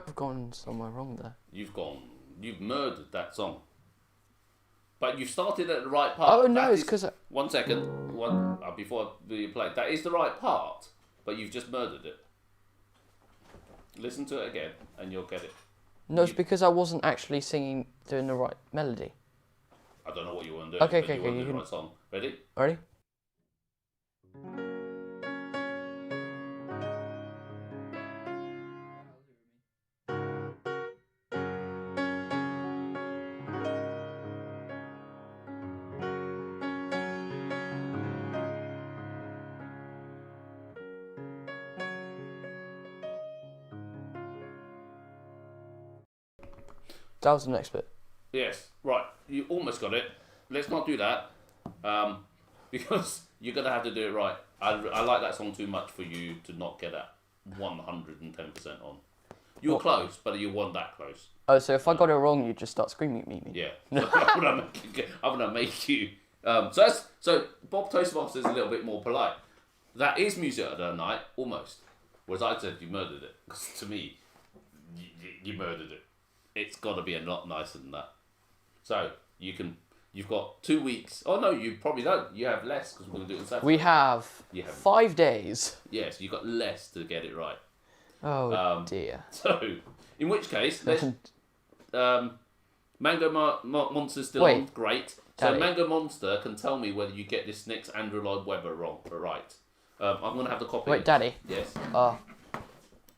I've gone somewhere wrong there. You've gone. You've murdered that song. But you've started at the right part. Oh, no, That it's is- because... One second. Before you play. That is the right part, but you've just murdered it. Listen to it again, and you'll get it. No, it's because I wasn't actually doing the right melody. I don't know what you want to do. Okay, but okay, you want okay, to do you the can- right song. Ready? Ready? That was the next bit. Yes. Right. You almost got it. Let's not do that. Because you're going to have to do it right. I like that song too much for you to not get that 110% on. You were What? close, but you weren't that close. Oh, so if I got it wrong, you'd just start screaming at me? Yeah. So I'm gonna make you. So Bob Toastmaster is a little bit more polite. That is music of the night, almost. Whereas I said you murdered it. Because to me, you murdered it. It's got to be a lot nicer than that. So you've got 2 weeks. Oh no, you probably don't. You have less because we're gonna do it on Saturday. We have You have 5 days. Yes, you've got less to get it right. Oh, dear. So, in which case, let's. Mango Monster's still Wait, on. Great. So Daddy. Mango Monster can tell me whether you get this next Andrew Lloyd Webber wrong or right. I'm gonna have the copy. Wait, Daddy. Yes. Uh,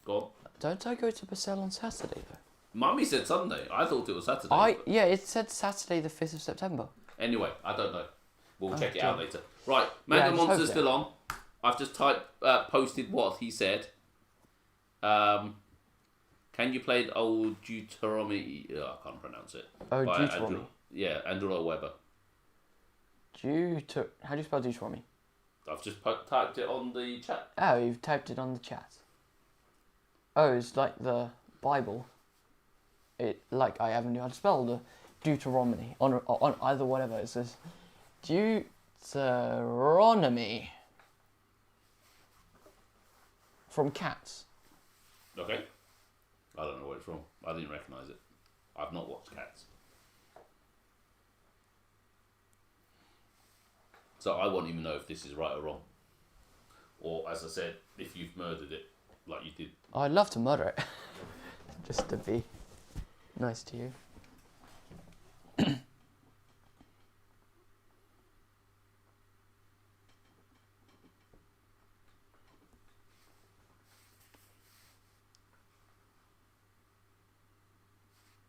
Go on. don't I go to Basel on Saturday, though? Mummy said Sunday. I thought it was Saturday. but- Yeah, it said Saturday the 5th of September. Anyway, I don't know. We'll Oh, check it dear. out later. Right, Yeah, I Mango just hope Monster's so. still on. I've just posted what he said. Can you play the old Deuteronomy? I can't pronounce it. Oh, By Deuteronomy. Andrew Lloyd Webber. How do you spell Deuteronomy? I've just typed it on the chat. Oh, you've typed it on the chat. Oh, it's like the Bible. I haven't knew how to spell the Deuteronomy on either whatever it says. Deuteronomy from Cats. Okay. I don't know where it's from. I didn't recognise it. I've not watched Cats. So I won't even know if this is right or wrong. Or, as I said, if you've murdered it like you did. I'd love to murder it, just to be nice to you.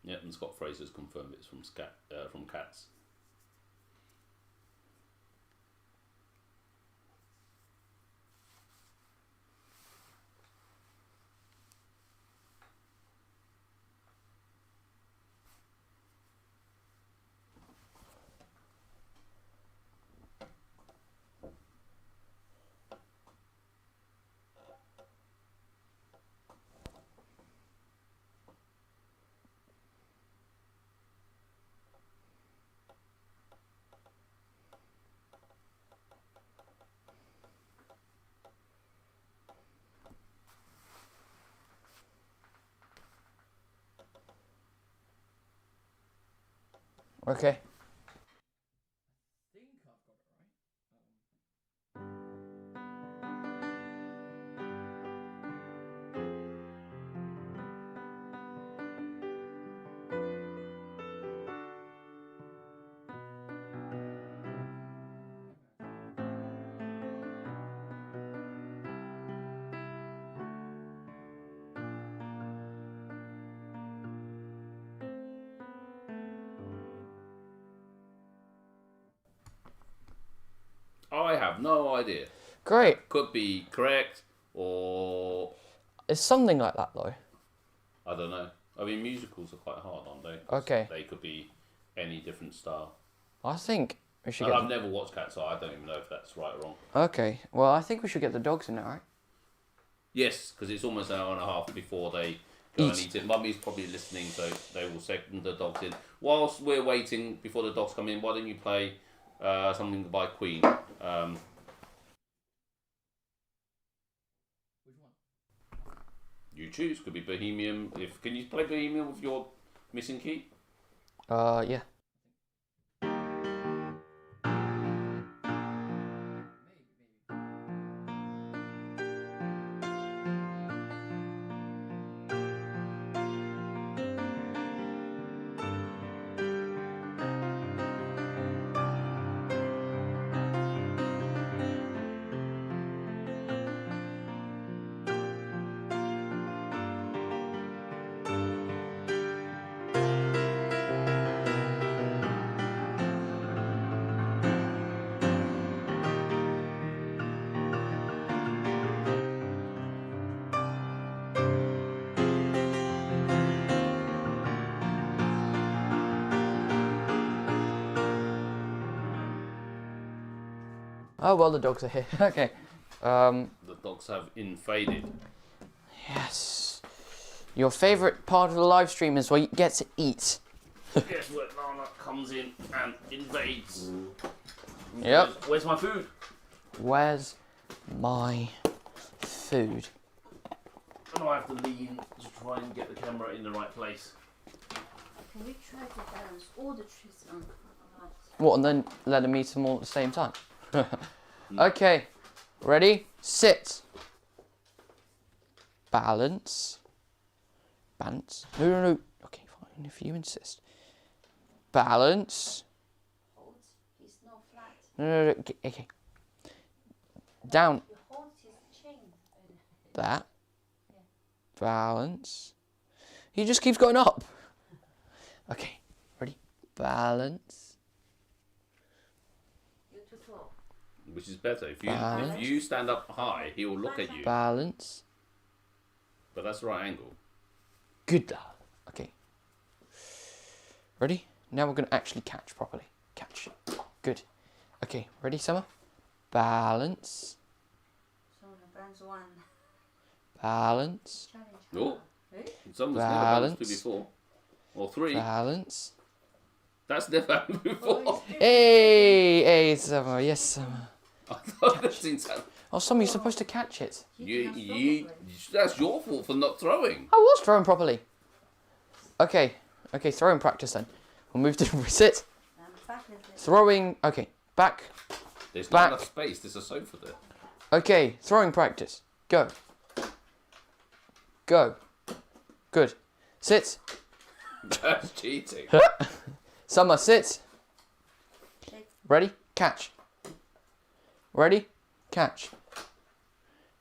Yeah, and Scott Fraser's confirmed it's from Cats. Okay. I have no idea. Great. Could be correct or It's something like that, though. I don't know. I mean, musicals are quite hard, aren't they? Okay. They could be any different style. I think we should And get... I've never watched Cats, so I don't even know if that's right or wrong. Okay. Well, I think we should get the dogs in there, right? Yes, because it's almost an hour and a half before they go and Eat. eat it. Mummy's probably listening, so they will second the dogs in. Whilst we're waiting before the dogs come in, why don't you play something by Queen? You choose. Could be Bohemian. Can you play Bohemian with your missing key? Yeah. Oh well, the dogs are here. Okay. The dogs have invaded. Yes. Your favourite part of the live stream is where you get to eat. Guess what? Lana comes in and invades. Yep. Where's my food? Where's my food? And I have to lean to try and get the camera in the right place. Can we try to balance all the trees on right? What, and then let them eat them all at the same time? Okay. Ready? Sit. Balance. Balance. No, no, no. Okay, fine, if you insist. Balance. Hold. He's not flat. No, no, no. Okay. Down. You hold his chin. That. Balance. He just keeps going up. Okay. Ready? Balance. You're too tall. Which is better. If Balance. you stand up high, he will look at you. Balance. But that's the right angle. Good lad. Okay. Ready? Now we're going to actually catch properly. Catch. Good. Okay. Ready, Summer? Balance. So the balance one. Balance. Challenge. Oh. Eh? Someone's never done Balance. two before. Or three. Balance. That's never happened before. Hey! Hey, Summer. Yes, Summer. I thought I'd seen some. Oh, Summer, you're supposed to catch it. That's your fault for not throwing. I was throwing properly. Okay. Okay, throwing practice then. We'll move to sit. Back is it. Throwing. Okay. Back. There's Back. not enough space. There's a sofa there. Okay. Throwing practice. Go. Go. Good. Sit. That's cheating. Summer, sit. Shake. Ready? Catch. Ready? Catch.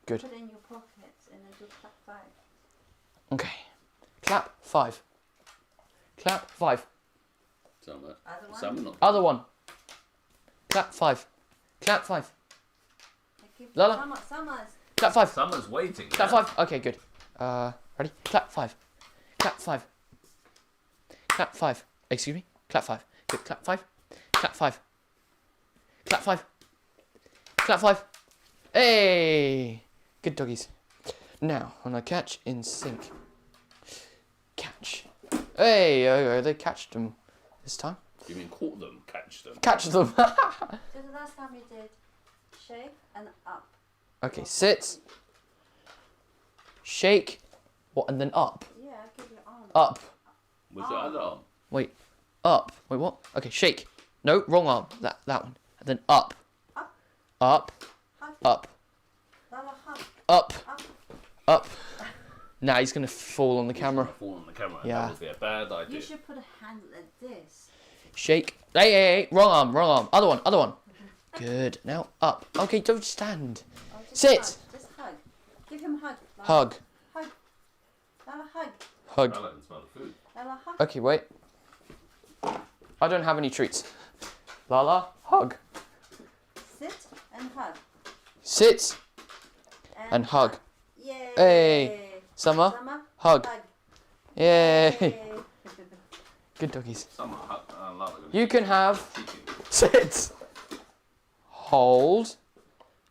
Good. Put in your pockets and then do clap 5. Okay. Clap 5. Clap 5. Some, Other one? some not. Other one. Clap 5. Clap 5. I keep Lala. Summer's. Clap 5. Someone's waiting. Clap 5. Okay, good. Ready? Clap 5. Clap 5. Clap 5. Excuse me? Clap 5. Good. Clap 5. Clap 5. Clap 5. Clap 5. Hey! Good doggies. Now, when I catch in sync. Catch. Hey! Oh, they catched them this time. You mean caught them, catch them? Catch them. So the last time we did shake and up. Okay, sit. Shake. What? And then up. Yeah, give your arm. Up. With your other arm. Wait. Up. Wait, what? Okay, shake. No, wrong arm. That one. And then up. Up. Up. Hug. Up. Lala, hug. Up. Up. Up. Now he's gonna fall on the camera. Fall on the camera. Yeah. That would be a bad idea. You should put a hand like this. Shake. Hey, hey, hey. Wrong arm. Wrong arm. Other one. Other one. Good. Now up. Okay, don't stand. Oh, just Sit. Hug. Just hug. Give him a hug. Lala. Hug. Hug. Lala, hug. Hug. I can smell the food. Lala, hug. Okay, wait. I don't have any treats. Lala, hug. Sit and hug. Sit and hug. Yay. Hey. Summer, Summer, hug. hug. Yay. Yay. Good doggies. Some love it. You can have Cheating. sit. Hold.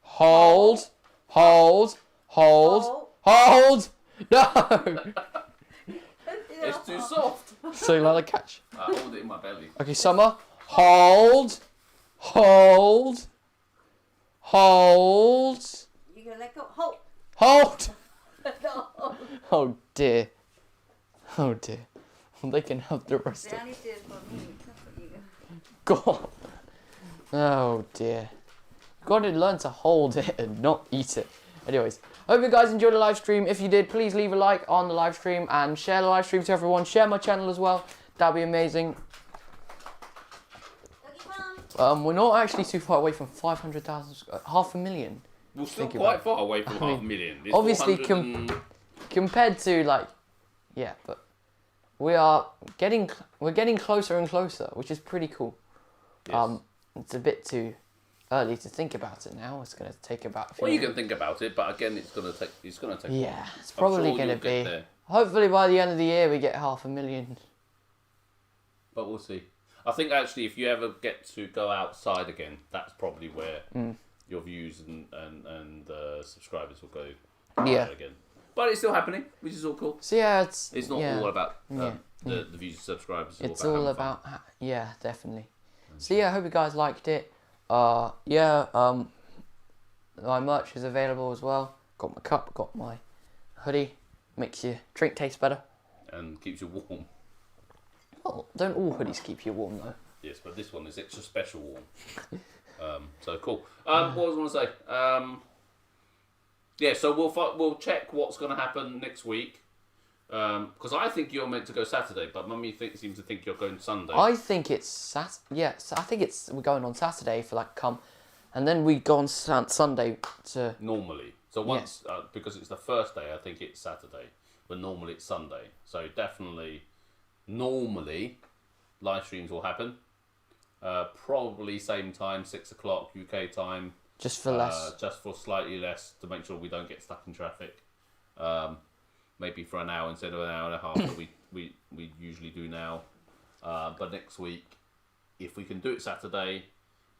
Hold. Hold. Hold. Hold. No. It's too soft. So Lala catch. I hold it in my belly. Okay, Summer. Hold. Hold. Hold. You can let go. Hold. Hold. No. Oh dear. Oh dear. They can have the rest They of only do it for me, not for you. God. Oh dear. Got to learn to hold it and not eat it. Anyways, hope you guys enjoyed the live stream. If you did, please leave a like on the live stream and share the live stream to everyone. Share my channel as well. That'd be amazing. We're not actually too far away from 500,000, 500,000. We're still Think quite about far away from 500,000. It's obviously 400 compared to like, yeah, but we're getting closer and closer, which is pretty cool. Yes. It's a bit too early to think about it now. It's going to take about a few Well, you minutes. can think about it, but again, it's gonna take. Yeah, time. it's I'm probably sure going to you'll get be. there, Hopefully by the end of the year we get 500,000. but we'll see. I think actually, if you ever get to go outside again, that's probably where your views and subscribers will go Yeah. again. But it's still happening, which is all cool. So yeah, it's not yeah, all about yeah, the views and subscribers. it's all all about about yeah, definitely. So yeah, I hope you guys liked it. Yeah, my merch is available as well. Got my cup, got my hoodie. Makes your drink taste better. and keeps you warm. Well, don't all hoodies keep you warm though? Yes, but this one is extra special warm. So cool. What was I going to say? Yeah, so we'll check what's going to happen next week. Because I think you're meant to go Saturday, but Mummy seems to think you're going Sunday. I think it's I think we're going on Saturday for like and then we go on Sunday to. Normally. So once, because it's the first day, I think it's Saturday. But normally it's Sunday. So definitely, normally, live streams will happen. Probably same time, 6 o'clock UK time. Just for less. Just for slightly less to make sure we don't get stuck in traffic. Maybe for an hour instead of an hour and a half that we usually do now. But next week, if we can do it Saturday,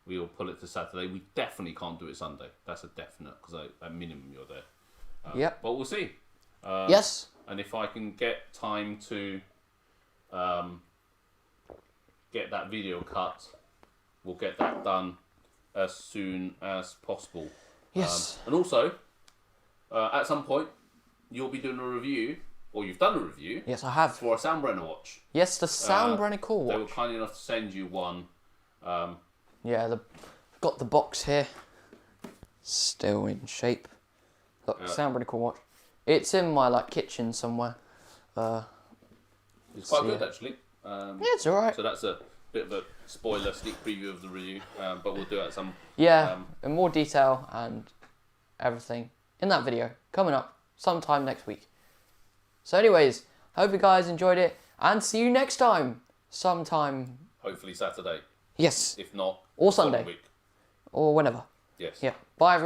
we will pull it to Saturday. We definitely can't do it Sunday. That's a definite, because at minimum you're there. Yep. But we'll see. Yes. And if I can get time to get that video cut, we'll get that done as soon as possible. Yes. And also, at some point, you'll be doing a review, or you've done a review. Yes, I have. For a Soundbrenner watch. Yes, the Soundbrenner Cool They watch. were kind enough to send you one. Yeah, got the box here. Still in shape. Look, Soundbrenner Cool watch. It's in my kitchen somewhere. It's quite So, good yeah. actually. Yeah, it's alright. So that's a bit of a spoiler sneak preview of the review, but we'll do it at some. Yeah, in more detail and everything in that video coming up sometime next week. So anyways, hope you guys enjoyed it and see you next time. Sometime. Hopefully Saturday. Yes. If not, Or following Sunday. week. Or whenever. Yes. Yeah. Bye everyone.